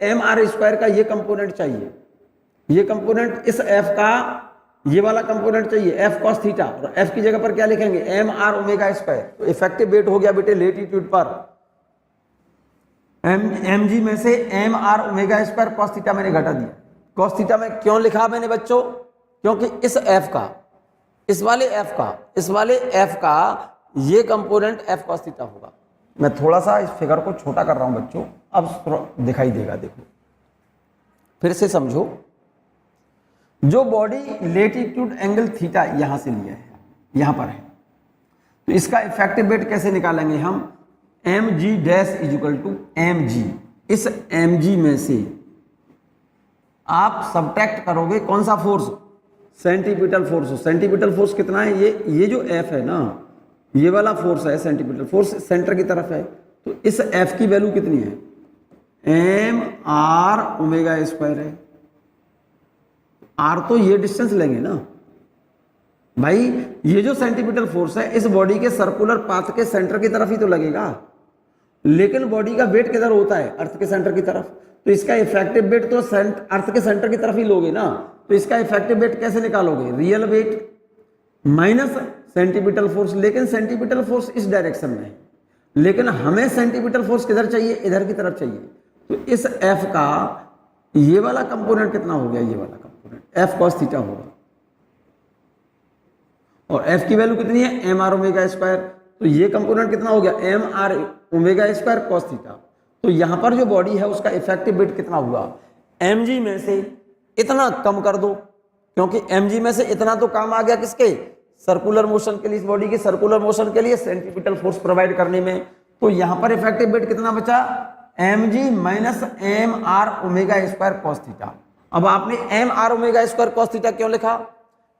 एम आर स्क्वायर का ये कंपोनेंट चाहिए, ये कंपोनेंट इस एफ का ये वाला कंपोनेंट चाहिए, एफ कॉस थीटा, और एफ की जगह पर क्या लिखेंगे? M are omega square. तो इफेक्टिव वेट हो गया बेटे लेटीट्यूड पर एम जी में से M are omega square cos theta मैंने घटा दिया। कॉस थीटा में क्यों लिखा मैंने बच्चों? क्योंकि इस एफ का, इस वाले एफ का ये कंपोनेंट एफ कॉस थीटा होगा। मैं थोड़ा सा इस फिगर को छोटा कर रहा हूं बच्चों, अब दिखाई देगा। देखो फिर से समझो, जो बॉडी लेटीट्यूड एंगल थीटा यहां से लिया है, यहां पर है, तो इसका इफेक्टिव वेट कैसे निकालेंगे हम? M G dash is equal to M G. इस एम जी में से आप सब्ट्रैक्ट करोगे कौन सा force? Centripetal force. Centripetal force कितना है? ये जो एफ है ना, ये वाला फोर्स है सेंटीपिटल फोर्स, सेंटर की तरफ है, तो इस एफ की वैल्यू कितनी है? एम आर ओमेगा स्क्वायर है। आर तो ये डिस्टेंस लेंगे ना भाई, ये जो सेंटीपिटल फोर्स है इस बॉडी के सर्कुलर पाथ के सेंटर की तरफ ही तो लगेगा, लेकिन बॉडी का वेट किधर होता है? अर्थ के सेंटर की तरफ। तो इसका इफेक्टिव वेट तो अर्थ के सेंटर की तरफ ही लोगे ना, तो इसका इफेक्टिव वेट कैसे निकालोगे? Real wait minus centripetal force. लेकिन सेंटीपिटल फोर्स इस डायरेक्शन में है, लेकिन हमें सेंटीपिटल फोर्स किधर चाहिए? इधर की तरफ चाहिए। तो इस एफ का ये वाला कंपोनेंट कितना हो गया? ये वाला कंपोनेंट एफ कॉस थीटा होगा, और एफ की वैल्यू कितनी है? M are omega square. तो ये कंपोनेंट कितना हो गया? M are omega square cos theta. तो यहां पर जो बॉडी है उसका इफेक्टिव वेट कितना हुआ? एम जी में से इतना कम कर दो, क्योंकि एम जी में से इतना तो काम आ गया किसके? सर्कुलर मोशन के लिए, इस बॉडी के सर्कुलर मोशन के लिए सेंटीपिटल फोर्स प्रोवाइड करने में। तो यहां पर इफेक्टिव वेट कितना बचा? M G minus M are omega square cos theta. अब आपने M are omega square cos theta क्यों लिखा?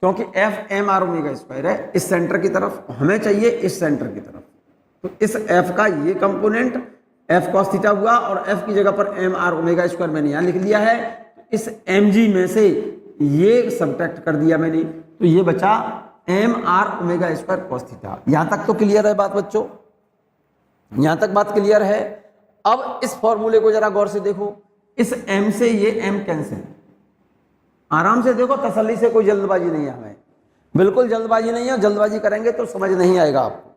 क्योंकि F M are omega square है इस सेंटर की तरफ, हमें चाहिए इस सेंटर की तरफ। तो इस एफ का ये कंपोनेंट एफ कॉस थीटा हुआ, और एफ की जगह पर एम आर ओमेगा स्क्वायर मैंने यहां लिख लिया है। इस एम जी में से ये सब्ट्रैक्ट कर दिया मैंने, तो ये बचा M are omega square cos theta. यहां तक तो क्लियर है बात बच्चों? यहां तक बात क्लियर है? अब इस फॉर्मूले को जरा गौर से देखो, इस m से ये m कैंसिल, आराम से देखो, तसल्ली से, कोई जल्दबाजी नहीं है हमें, बिल्कुल जल्दबाजी नहीं है। जल्दबाजी करेंगे तो समझ नहीं आएगा आपको।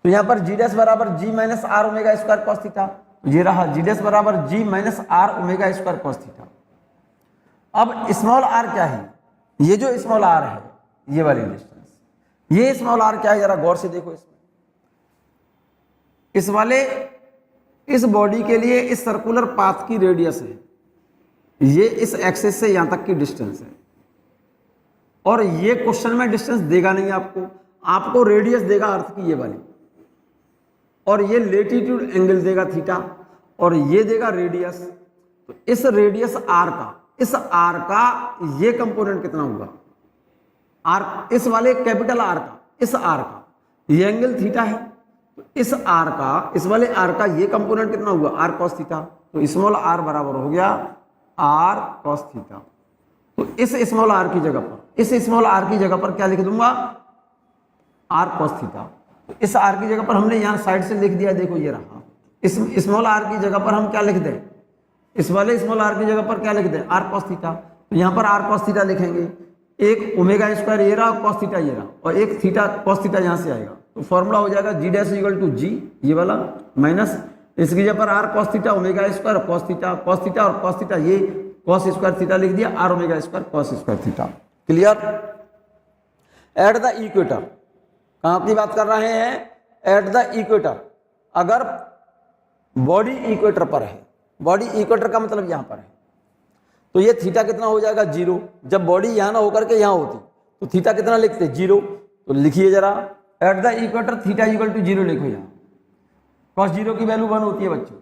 तो यहां पर जी डैश बराबर g minus are omega square cos theta, ये रहा जी डैश बराबर g minus are omega square cos theta. अब स्मॉल आर क्या है? ये जो स्मॉल आर है, ये वाली डिस्टेंस, ये स्मॉल आर क्या है जरा गौर से देखो। इसमें इस वाले इस बॉडी के लिए इस सर्कुलर पाथ की रेडियस है, ये इस एक्सिस से यहां तक की डिस्टेंस है, और ये क्वेश्चन में डिस्टेंस देगा नहीं आपको, आपको रेडियस देगा अर्थ की ये वाली, और ये लेटीट्यूड एंगल देगा थीटा, और ये देगा रेडियस। तो इस रेडियस आर का, इस आर का ये कंपोनेंट कितना होगा? आर, इस वाले कैपिटल आर का, इस आर का ये एंगल थीटा है, तो इस आर का, इस वाले आर का ये कंपोनेंट कितना हुआ? R cos theta. तो स्मॉल आर बराबर हो गया आर कॉस थीटा। तो इस स्मॉल आर की जगह पर, इस स्मॉल आर की जगह पर क्या लिख दूंगा, आर कॉस थीटा। तो इस आर की जगह पर हमने यहां साइड से लिख दिया, देखो ये रहा। इस स्मॉल आर की जगह पर हम क्या लिख दें, इस वाले स्मॉल आर की जगह पर क्या लिख दें, आर कॉस थीटा। तो यहां पर आर कॉस थीटा लिखेंगे, एक ओमेगा स्क्वायर ये रहा, कॉस थीटा ये रहा, और एक थीटा कॉस थीटा यहां से आएगा। तो फॉर्मूला हो जाएगा G dash equal to G, ये वाला माइनस इसकी जगह पर R cos theta omega square cos theta और कॉस थीटा, ये कॉस स्क्वायर थीटा लिख दिया, R omega square cos square theta. Clear. At the equator, कहां की बात कर रहे हैं, एट द इक्वेटर। अगर बॉडी इक्वेटर पर है, बॉडी इक्वेटर का मतलब यहां पर है, तो ये थीटा कितना हो जाएगा, 0। जब बॉडी यहां ना होकर के यहां होती तो थीटा कितना लिखते, 0। तो लिखिए जरा, at the equator theta equal to 0 लिखो। यहां कॉस 0 की वैल्यू 1 होती है बच्चों।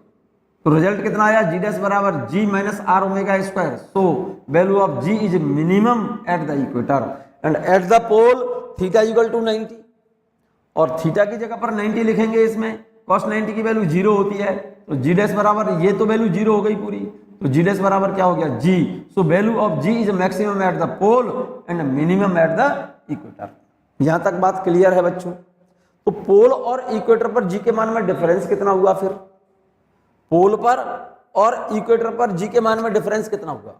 तो रिजल्ट कितना आया, जी डैश बराबर g minus are omega square. So value of ji is minimum at the equator and at the pole theta equal to 90। और थीटा की जगह पर 90 लिखेंगे, इसमें कॉस 90 की वैल्यू 0 होती है। तो जी डैश बराबर, ये तो वैल्यू 0 हो गई पूरी, तो जी डैश बराबर क्या हो गया, जी। So value of ji is maximum at the pole and minimum at the equator. यहां तक बात क्लियर है बच्चों। तो पोल और इक्वेटर पर जी के मान में डिफरेंस कितना हुआ, फिर पोल पर और इक्वेटर पर जी के मान में डिफरेंस कितना हुआ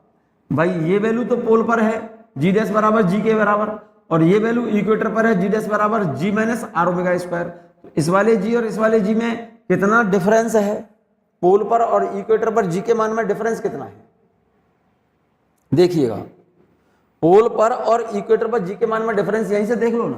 भाई, ये वैल्यू तो पोल पर है जी डैश बराबर जी के बराबर, और ये वैल्यू इक्वेटर पर है जी डैश बराबर g minus are omega square. तो इस वाले जी और इस वाले जी में कितना डिफरेंस है, पोल पर और इक्वेटर पर जी के मान में डिफरेंस कितना है, देखिएगा। पोल पर और इक्वेटर पर जी के मान में डिफरेंस यहीं से देख लो ना।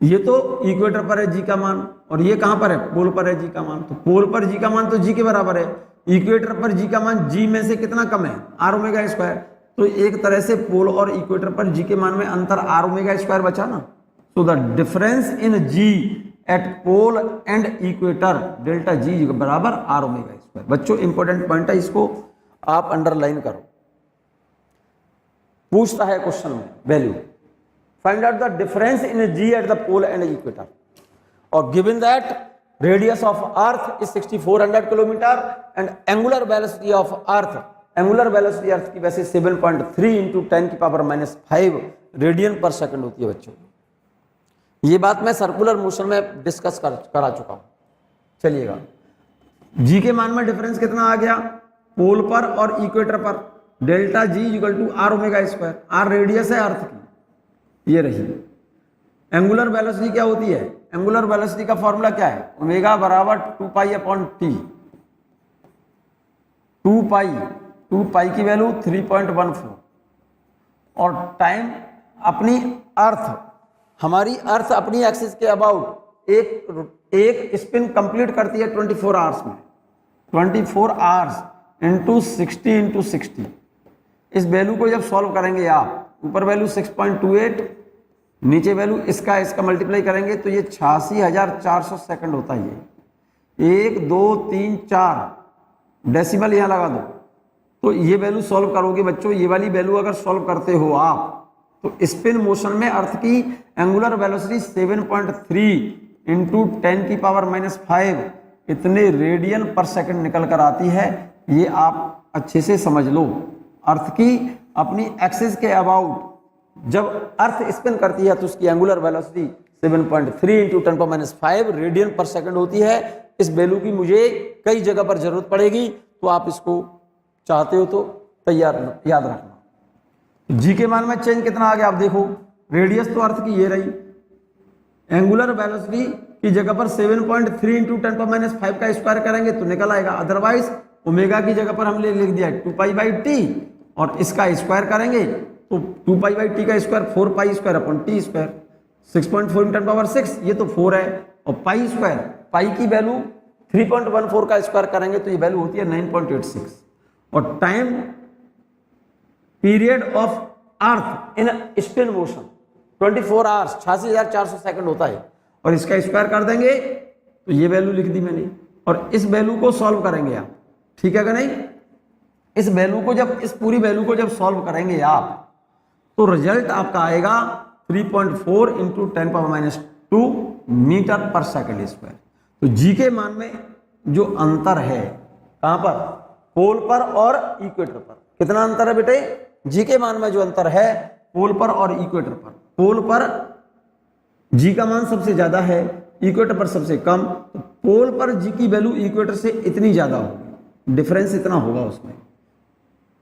ये तो इक्वेटर पर है जी का मान, और ये कहां पर है, पोल पर है जी का मान। तो पोल पर जी का मान तो जी के बराबर है, इक्वेटर पर जी का मान जी में से कितना कम है, आर ओमेगा स्क्वायर। तो एक तरह से पोल और इक्वेटर पर जी के मान में अंतर आर ओमेगा स्क्वायर बचा ना। So the difference in G at pole and equator delta G बराबर आर ओमेगा स्क्वायर। बच्चों इंपॉर्टेंट पॉइंट है, इसको आप अंडरलाइन करो। पूछता है क्वेश्चन में value, find out the difference in g at the pole and equator, or given that radius of earth is 6400 kilometer and angular velocity of earth की वैसे 7.3 into 10 की पावर -5 रेडियन पर सेकंड होती है बच्चों। ये बात मैं सर्कुलर मोशन में डिस्कस करा चुका हूं। चलिएगा, जी के मान में डिफरेंस कितना आ गया, पोल पर और इक्वेटर पर delta G equal to R omega square. R radius है अर्थ की, ये रही। एंगुलर वेलोसिटी क्या होती है, एंगुलर वेलोसिटी का फॉर्मूला क्या है, ओमेगा बराबर 2 पाई अपॉन टी। 2 पाई की वैल्यू 3.14, और टाइम अपनी अर्थ, हमारी अर्थ अपनी एक्सिस के अबाउट एक स्पिन कंप्लीट करती है 24 आवर्स में। 24 आवर्स इंटू 60 इस वैल्यू को जब सॉल्व करेंगे आप, ऊपर वैल्यू 6.28, नीचे वैल्यू इसका मल्टीप्लाई करेंगे तो ये 86,400 सेकंड होता है। ये 1 2 3 4 डेसिमल यहाँ लगा दो, तो ये वैल्यू सॉल्व करोगे बच्चों। ये वाली वैल्यू अगर सॉल्व करते हो आप, तो स्पिन मोशन में अर्थ की एंगुलर वेलोसिटी 7.3 इंटू 10 की पावर -5 इतने रेडियन पर सेकंड निकल कर आती है। ये आप अच्छे से समझ लो। अर्थ की अपनी एक्सिस के अबाउट जब अर्थ स्पिन करती है तो उसकी एंगुलर वेलोसिटी 7.3 इंटू 10⁻⁵ रेडियन पर सेकंड होती है। इस वैल्यू की मुझे कई जगह पर जरूरत पड़ेगी, तो आप इसको चाहते हो तो तैयार याद रखना। जी के मान में चेंज कितना आ गया आप देखो। रेडियस तो अर्थ की ये रही, एंगुलर वेलोसिटी की जगह पर 7.3 इंटू 10⁻⁵ का स्क्वायर करेंगे तो निकल आएगा। अदरवाइज ओमेगा की जगह पर हमने लिख दिया 2π/t और इसका स्क्वायर करेंगे तो 2π/t का स्क्वायर 4π² t²। 6.4 × 10⁻⁶ ये तो 4 है, और पाई स्क्वायर, पाई की वैल्यू 3.14 का स्क्वायर करेंगे तो ये वैल्यू होती है 9.86। और time period of earth in spin motion 24 hours 86,400 second होता है, और इसका स्क्वायर कर देंगे तो ये वैल्यू लिख दी मैंने। और इस वैल्यू को सॉल्व करेंगे आप, ठीक है कि नहीं। इस वैल्यू को जब, इस पूरी वैल्यू को जब सॉल्व करेंगे आप, तो रिजल्ट आपका आएगा 3.4 इंटू 10⁻²मीटर/सेकंड स्क्वायर। तो जी के मान में जो अंतर है, कहां पर, पोल पर और इक्वेटर पर। कितना अंतर है बेटे? जी के मान में जो अंतर है पोल पर और इक्वेटर पर, पोल पर जी का मान सबसे ज्यादा है, इक्वेटर पर सबसे कम, तो पोल पर जी की वैल्यू इक्वेटर से इतनी ज्यादा होगी, डिफरेंस इतना होगा उसमें।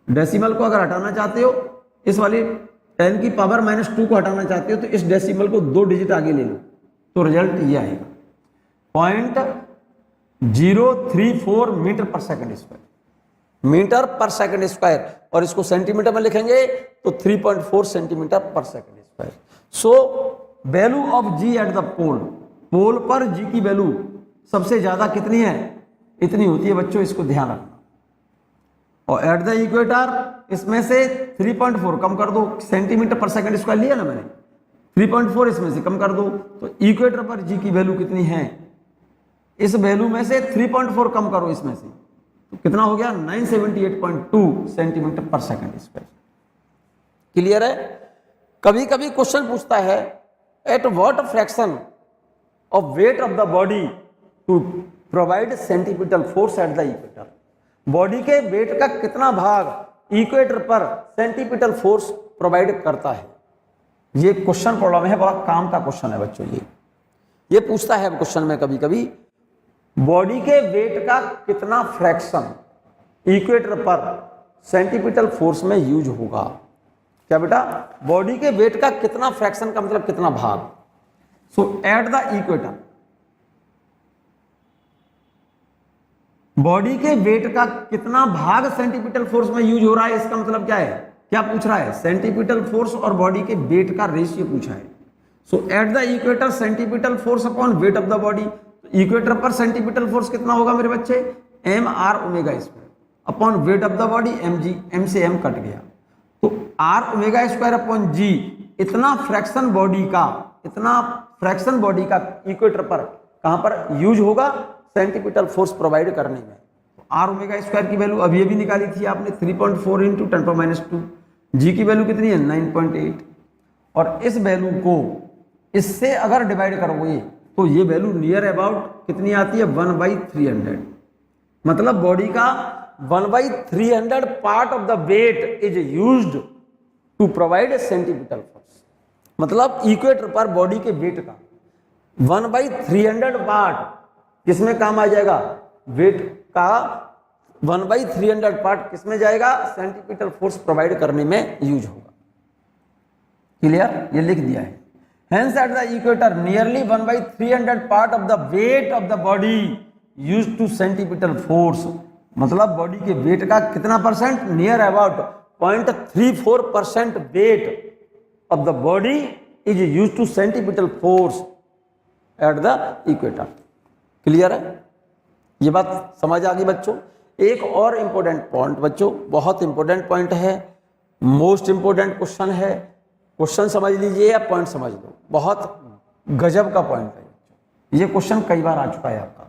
डेसिमल को अगर हटाना चाहते हो, इस वाली 10 की पावर -2 को हटाना चाहते हो, तो इस डेसिमल को 2 डिजिट आगे ले लो, तो रिजल्ट ये आएगा 0.034 metre per second square, metre per second square, और इसको सेंटीमीटर में लिखेंगे तो 3.4 centimetre per second square. So value of G at the pole, pole पर जी की वैल्यू सबसे ज्यादा कितनी है? इतनी होती है बच्चों, इसको ध्यान रखना। और एट द इक्वेटर इसमें से 3.4 कम कर दो, सेंटीमीटर पर सेकंड स्क्वायर लिया ना मैंने, 3.4 इसमें से कम कर दो, तो इक्वेटर पर जी की वैल्यू कितनी है? इस वैल्यू में से 3.4 कम करो इसमें से, तो कितना हो गया? 978.2 centimetre per second square. Clear है? कभी कभी क्वेश्चन पूछता है at what fraction of weight of the body to provide centripetal force at the equator, body के वेट का कितना भाग इक्वेटर पर सेंटीपिटल फोर्स प्रोवाइड करता है। ये क्वेश्चन प्रॉब्लम है, बड़ा काम का क्वेश्चन है बच्चों। ये पूछता है क्वेश्चन में कभी कभी बॉडी के वेट का कितना फ्रैक्शन इक्वेटर पर सेंटीपिटल फोर्स में यूज होगा। क्या बेटा? बॉडी के वेट का कितना फ्रैक्शन का मतलब कितना भाग। सो एट द इक्वेटर बॉडी के वेट का कितना भाग सेंटीपिटल फोर्स में यूज हो रहा है, इसका मतलब क्या है? क्या पूछ रहा है? सेंटीपिटल फोर्स और बॉडी के वेट का रेशियो पूछा है। So at the equator centripetal force upon weight of the body, equator पर सेंटीपिटल फोर्स कितना होगा मेरे बच्चे? mr omega square upon weight of the body mg, m से m कट गया, तो r omega square upon g, इतना फ्रैक्शन बॉडी का इक्वेटर पर कहां पर यूज होगा? सेंटीपिटल फोर्स प्रोवाइड करने में। तो r ओमेगा स्क्वायर की वैल्यू अभी अभी निकाली थी आपने, 3.4 × 10⁻², g की वैल्यू कितनी है? 9.8, और इस वैल्यू को इससे अगर डिवाइड करोगे तो ये वैल्यू नियर अबाउट कितनी आती है? 1/300, मतलब बॉडी का 1/300 part of the weight is used to provide centripetal force, मतलब इक्वेटर पर बॉडी के वेट का 1/300 पार्ट किसमें काम आ जाएगा? वेट का 1/300 पार्ट किसमें जाएगा? सेंटीपिटल फोर्स प्रोवाइड करने में यूज होगा। क्लियर? ये लिख दिया है। Hence at the equator nearly 1/300 part of the weight of the body used to centripetal force, मतलब बॉडी के वेट का कितना percent? Near about 0.34% weight of the body is used to centripetal force at the equator. Clear है? ये बात समझ आ गई बच्चों। एक और इंपॉर्टेंट पॉइंट बच्चों, बहुत इंपॉर्टेंट पॉइंट है, मोस्ट इंपॉर्टेंट क्वेश्चन है, क्वेश्चन समझ लीजिए या पॉइंट समझ लो, बहुत गजब का पॉइंट है। ये क्वेश्चन कई बार आ चुका है आपका।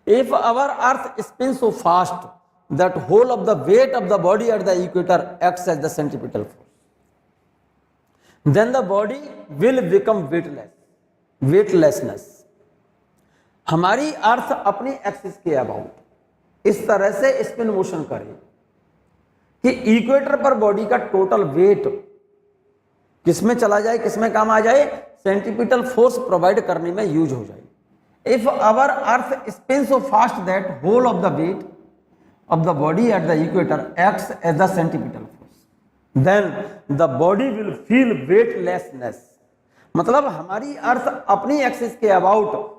If our earth spin so fast that whole of the weight of the body at the equator acts as the centripetal force, then the body will become weightlessness. हमारी अर्थ अपनी एक्सिस के अबाउट इस तरह से स्पिन मोशन करे कि इक्वेटर पर बॉडी का टोटल वेट किसमें चला जाए, किसमें काम आ जाए? सेंटीपिटल फोर्स प्रोवाइड करने में यूज हो जाए। If our earth spin so fast that whole of the weight of the body at the equator acts as the centripetal force, then the body will feel weightlessness. मतलब हमारी अर्थ अपनी एक्सिस के अबाउट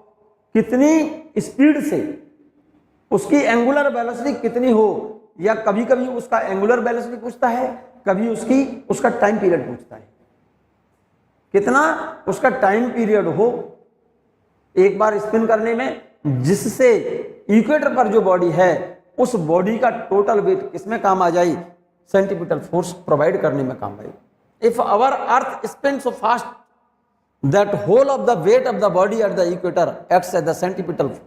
कितनी स्पीड से, उसकी एंगुलर वेलोसिटी कितनी हो, या कभी कभी उसका एंगुलर वेलोसिटी पूछता है, कभी उसका टाइम पीरियड पूछता है, कितना उसका टाइम पीरियड हो एक बार स्पिन करने में, जिससे इक्वेटर पर जो बॉडी है उस बॉडी का टोटल वेट किसमें काम आ जाए? सेंटीपिटल फोर्स प्रोवाइड करने में काम आए। If our earth spin so fast that whole of the weight of the body at the equator acts as the centripetal force,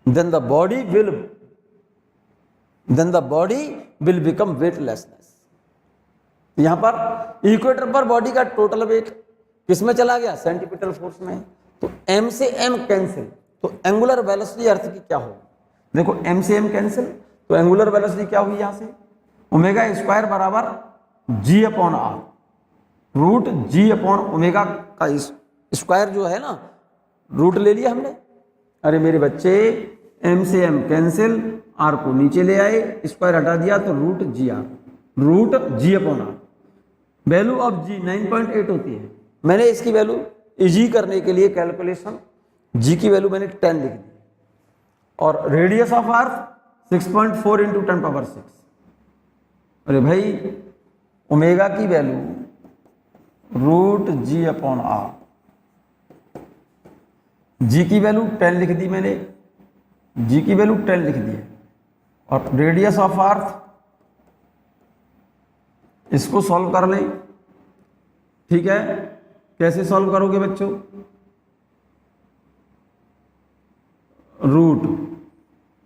then the body will become weightlessness. यहां पर इक्वेटर पर बॉडी का टोटल वेट किसमें चला गया? सेंटीपिटल फोर्स में। तो m से m कैंसिल, तो एंगुलर वेलोसिटी अर्थ की क्या होगी? देखो m से m कैंसिल, तो तो एंगुलर वेलोसिटी क्या हुई यहां से, ओमेगा स्क्वायर बराबर जी अपॉन आर, रूट जी अपॉन ओमेगा का स्क्वायर जो है ना, रूट ले लिया हमने। अरे मेरे बच्चे, एम से एम कैंसिल, आर को नीचे ले आए, स्क्वायर हटा दिया तो root g r, root ji upon r. Value of g 9.8 होती है। मैंने इसकी वैल्यू इजी करने के लिए कैलकुलेशन जी की वैल्यू मैंने 10 लिख दी, और radius of earth 6.4 into 10 power 6। अरे भाई ओमेगा की वैल्यू रूट जी अपॉन आर, जी की वैल्यू 10 लिख दी मैंने, जी की वैल्यू 10 लिख दी है, और रेडियस ऑफ अर्थ इसको सॉल्व कर लें। ठीक है, कैसे सॉल्व करोगे बच्चों, रूट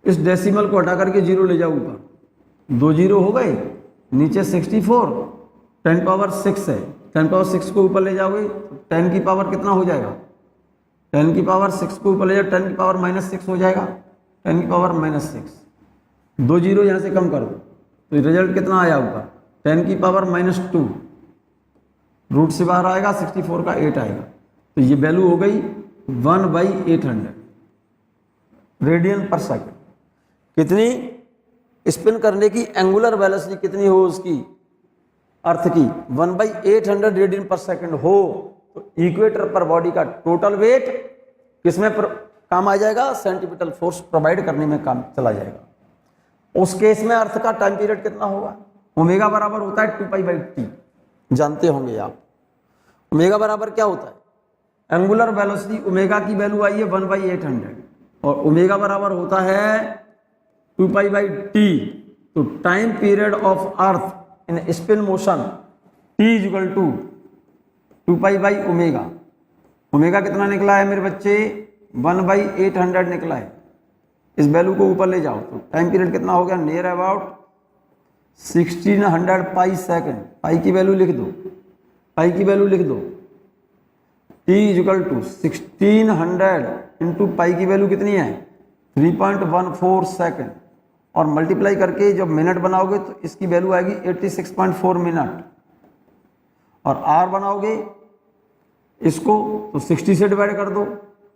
इस डेसिमल को हटा करके जीरो ले जाओ ऊपर, 2 जीरो हो गए, नीचे 64, 10 पावर 6 है, 10 पावर 6 को ऊपर ले जाओगे तो 10 की पावर कितना हो जाएगा, 10 की पावर 6 को ऊपर ले जाओ, 10 की पावर -6 हो जाएगा, 10 की पावर -6, 2 जीरो यहाँ से कम करो तो रिजल्ट कितना आया ऊपर, 10 की पावर -2, रूट से बाहर आएगा, 64 का 8 आएगा, तो ये वैल्यू हो गई 1/800 रेडियन पर सेकंड। कितनी स्पिन करने की एंगुलर वेलोसिटी कितनी हो उसकी, अर्थ की 1/800 रेडियन पर सेकंड हो, तो इक्वेटर पर बॉडी का टोटल वेट किसमें काम आ जाएगा, सेंट्रीपिटल फोर्स प्रोवाइड करने में काम चला जाएगा। उस केस में अर्थ का टाइम पीरियड कितना होगा, ओमेगा बराबर होता है 2π/t, जानते होंगे आप। ओमेगा बराबर क्या होता है, एंगुलर वेलोसिटी ओमेगा की वैल्यू आई है 1/800, और ओमेगा बराबर होता है 2π/t, तो time period of earth in spin motion t equal to 2π/ओमेगा। ओमेगा कितना निकला है मेरे बच्चे, 1/800 निकला है। इस वैल्यू को ऊपर ले जाओ तो टाइम पीरियड कितना हो गया, नियर अबाउट 1600 पाई सेकेंड। पाई की वैल्यू लिख दो, पाई की वैल्यू लिख दो, t equal to 1600 into pi की वैल्यू कितनी है 3.14 सेकेंड, और मल्टीप्लाई करके जब मिनट बनाओगे तो इसकी वैल्यू आएगी 86.4 मिनट, और r बनाओगे इसको तो 60 से डिवाइड कर दो,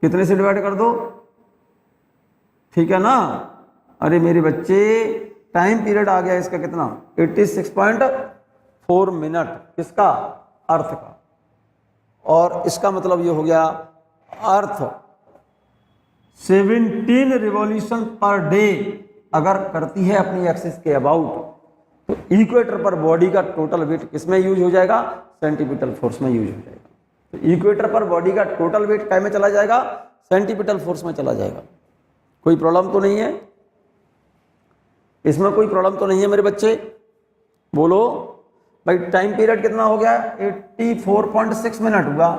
कितने से डिवाइड कर दो, ठीक है ना। अरे मेरे बच्चे टाइम पीरियड आ गया इसका कितना 86.4 मिनट, किसका, अर्थ का, और इसका मतलब ये हो गया अर्थ 17 रिवॉल्यूशन पर डे अगर करती है अपनी एक्सिस के अबाउट, तो इक्वेटर पर बॉडी का टोटल वेट किसमें यूज हो जाएगा, सेंटीपिटल फोर्स में यूज हो जाएगा। तो इक्वेटर पर बॉडी का टोटल वेट क्या में चला जाएगा, सेंटीपिटल फोर्स में चला जाएगा। कोई प्रॉब्लम तो नहीं है इसमें, कोई प्रॉब्लम तो नहीं है मेरे बच्चे, बोलो भाई। टाइम पीरियड कितना हो गया 84.6 मिनट हुआ,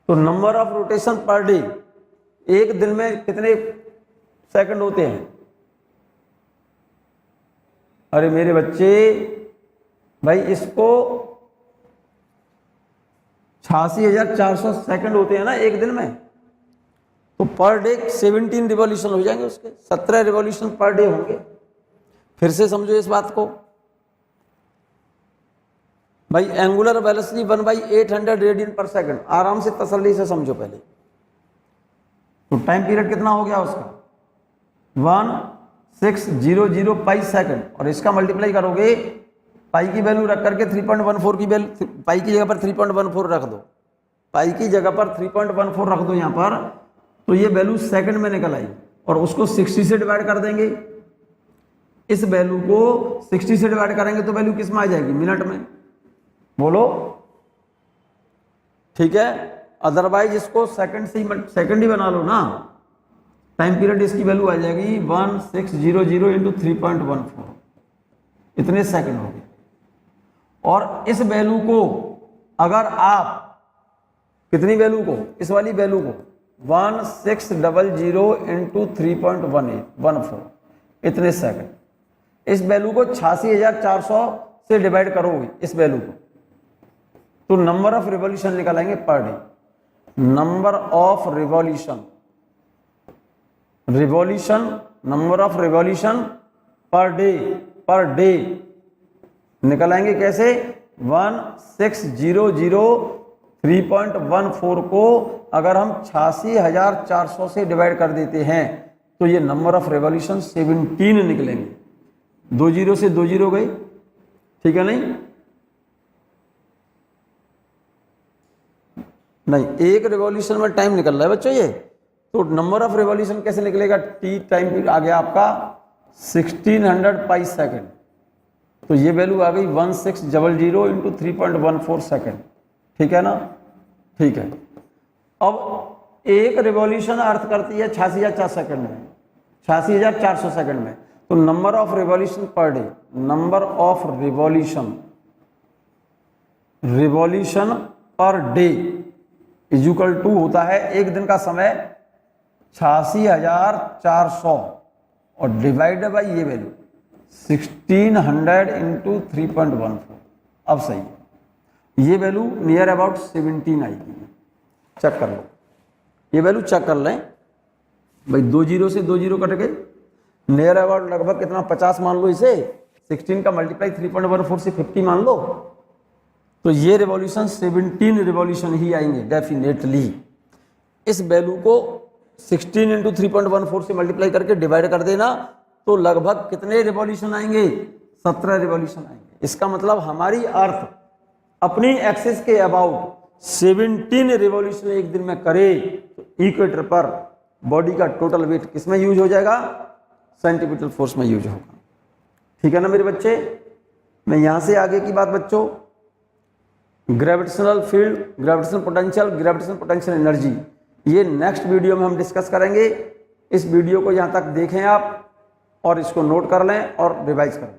तो number of rotation per day, एक दिन में कितने सेकंड होते हैं, अरे मेरे बच्चे भाई इसको 86,400 सेकंड होते हैं ना एक दिन में, तो पर डे 17 रिवॉल्यूशन हो जाएंगे, उसके 17 रिवॉल्यूशन पर डे होंगे। फिर से समझो इस बात को भाई, एंगुलर वेलोसिटी 1/800 रेडियन पर सेकंड, आराम से तसल्ली से समझो पहले। तो टाइम पीरियड कितना हो गया उसका 1600 पाई सेकंड, और इसका मल्टीप्लाई करोगे, पाई की वैल्यू रख करके 3.14 की वैल्यू, पाई की जगह पर 3.14 रख दो, पाई की जगह पर 3.14 रख दो यहाँ पर, तो ये वैल्यू सेकंड में निकल आई, और उसको 60 से डिवाइड कर देंगे। इस वैल्यू को 60 से डिवाइड करेंगे तो वैल्यू किस में आ जाएगी, मिनट में, बोलो, ठीक है। अदरवाइज इसको सेकंड से सेकंड ही बना लो ना, टाइम पीरियड इसकी वैल्यू आ जाएगी 1600 इंटू 3.14, इतने सेकंड हो गए। और इस वैल्यू को अगर आप, कितनी वैल्यू को, इस वाली वैल्यू को 1600 इंटू 3.14 इतने सेकंड, इस वैल्यू को 86,400 से डिवाइड करोगे इस वैल्यू को, तो नंबर ऑफ रिवॉल्यूशन निकालेंगे पर day. Number of revolution, revolution, number of revolution per day निकल आएंगे कैसे? 1600 को अगर हम 86,400 से डिवाइड कर देते हैं तो ये नंबर ऑफ रेवोल्यूशन 17 निकलेंगे। 2 जीरो से 2 जीरो गए, ठीक है नहीं, एक रेवोल्यूशन में टाइम निकल रहा है बच्चों ये, तो नंबर ऑफ रेवोल्यूशन कैसे निकलेगा? टी टाइम पीरियड आ गया आपका 1600 पाई सेकेंड, तो ये वैल्यू आ गई 1600 इंटू 3.14 सेकेंड, ठीक है ना? ठीक है। अब एक रिवॉल्यूशन अर्थ करती है 86,000 सेकंड में, 86,400 सेकंड में, तो number of revolution per day, number of revolution per day is equal to होता है एक दिन का समय 86,400 और डिवाइडेड बाई ये वैल्यू 1600 इंटू 3.14। अब सही है, ये वैल्यू नियर अबाउट 17 आएगी। चेक कर लो, ये वैल्यू चेक कर लें भाई, 2 जीरो से 2 जीरो कट गए, नियर अबाउट लगभग कितना 50 मान लो इसे, 16 का मल्टीप्लाई 3.14 से 50 मान लो, तो ये रिवॉल्यूशन 17 रिवॉल्यूशन ही आएंगे डेफिनेटली। इस वैल्यू को 16 इंटू 3.14 से मल्टीप्लाई करके डिवाइड कर देना तो लगभग कितने रिवॉल्यूशन आएंगे? 17 रिवॉल्यूशन आएंगे। इसका मतलब हमारी अर्थ अपनी एक्सिस के अबाउट 17 रिवॉल्यूशन एक दिन में करे तो इक्वेटर पर बॉडी का टोटल वेट किस में यूज हो जाएगा? सेंट्रीपिटल फोर्स में यूज होगा। ठीक है ना मेरे बच्चे? मैं यहां से आगे की बात बच्चों, gravitational field, gravitational potential energy, ये नेक्स्ट वीडियो में हम डिस्कस करेंगे। इस वीडियो को यहाँ तक देखें आप और इसको नोट कर लें और रिवाइज कर लें।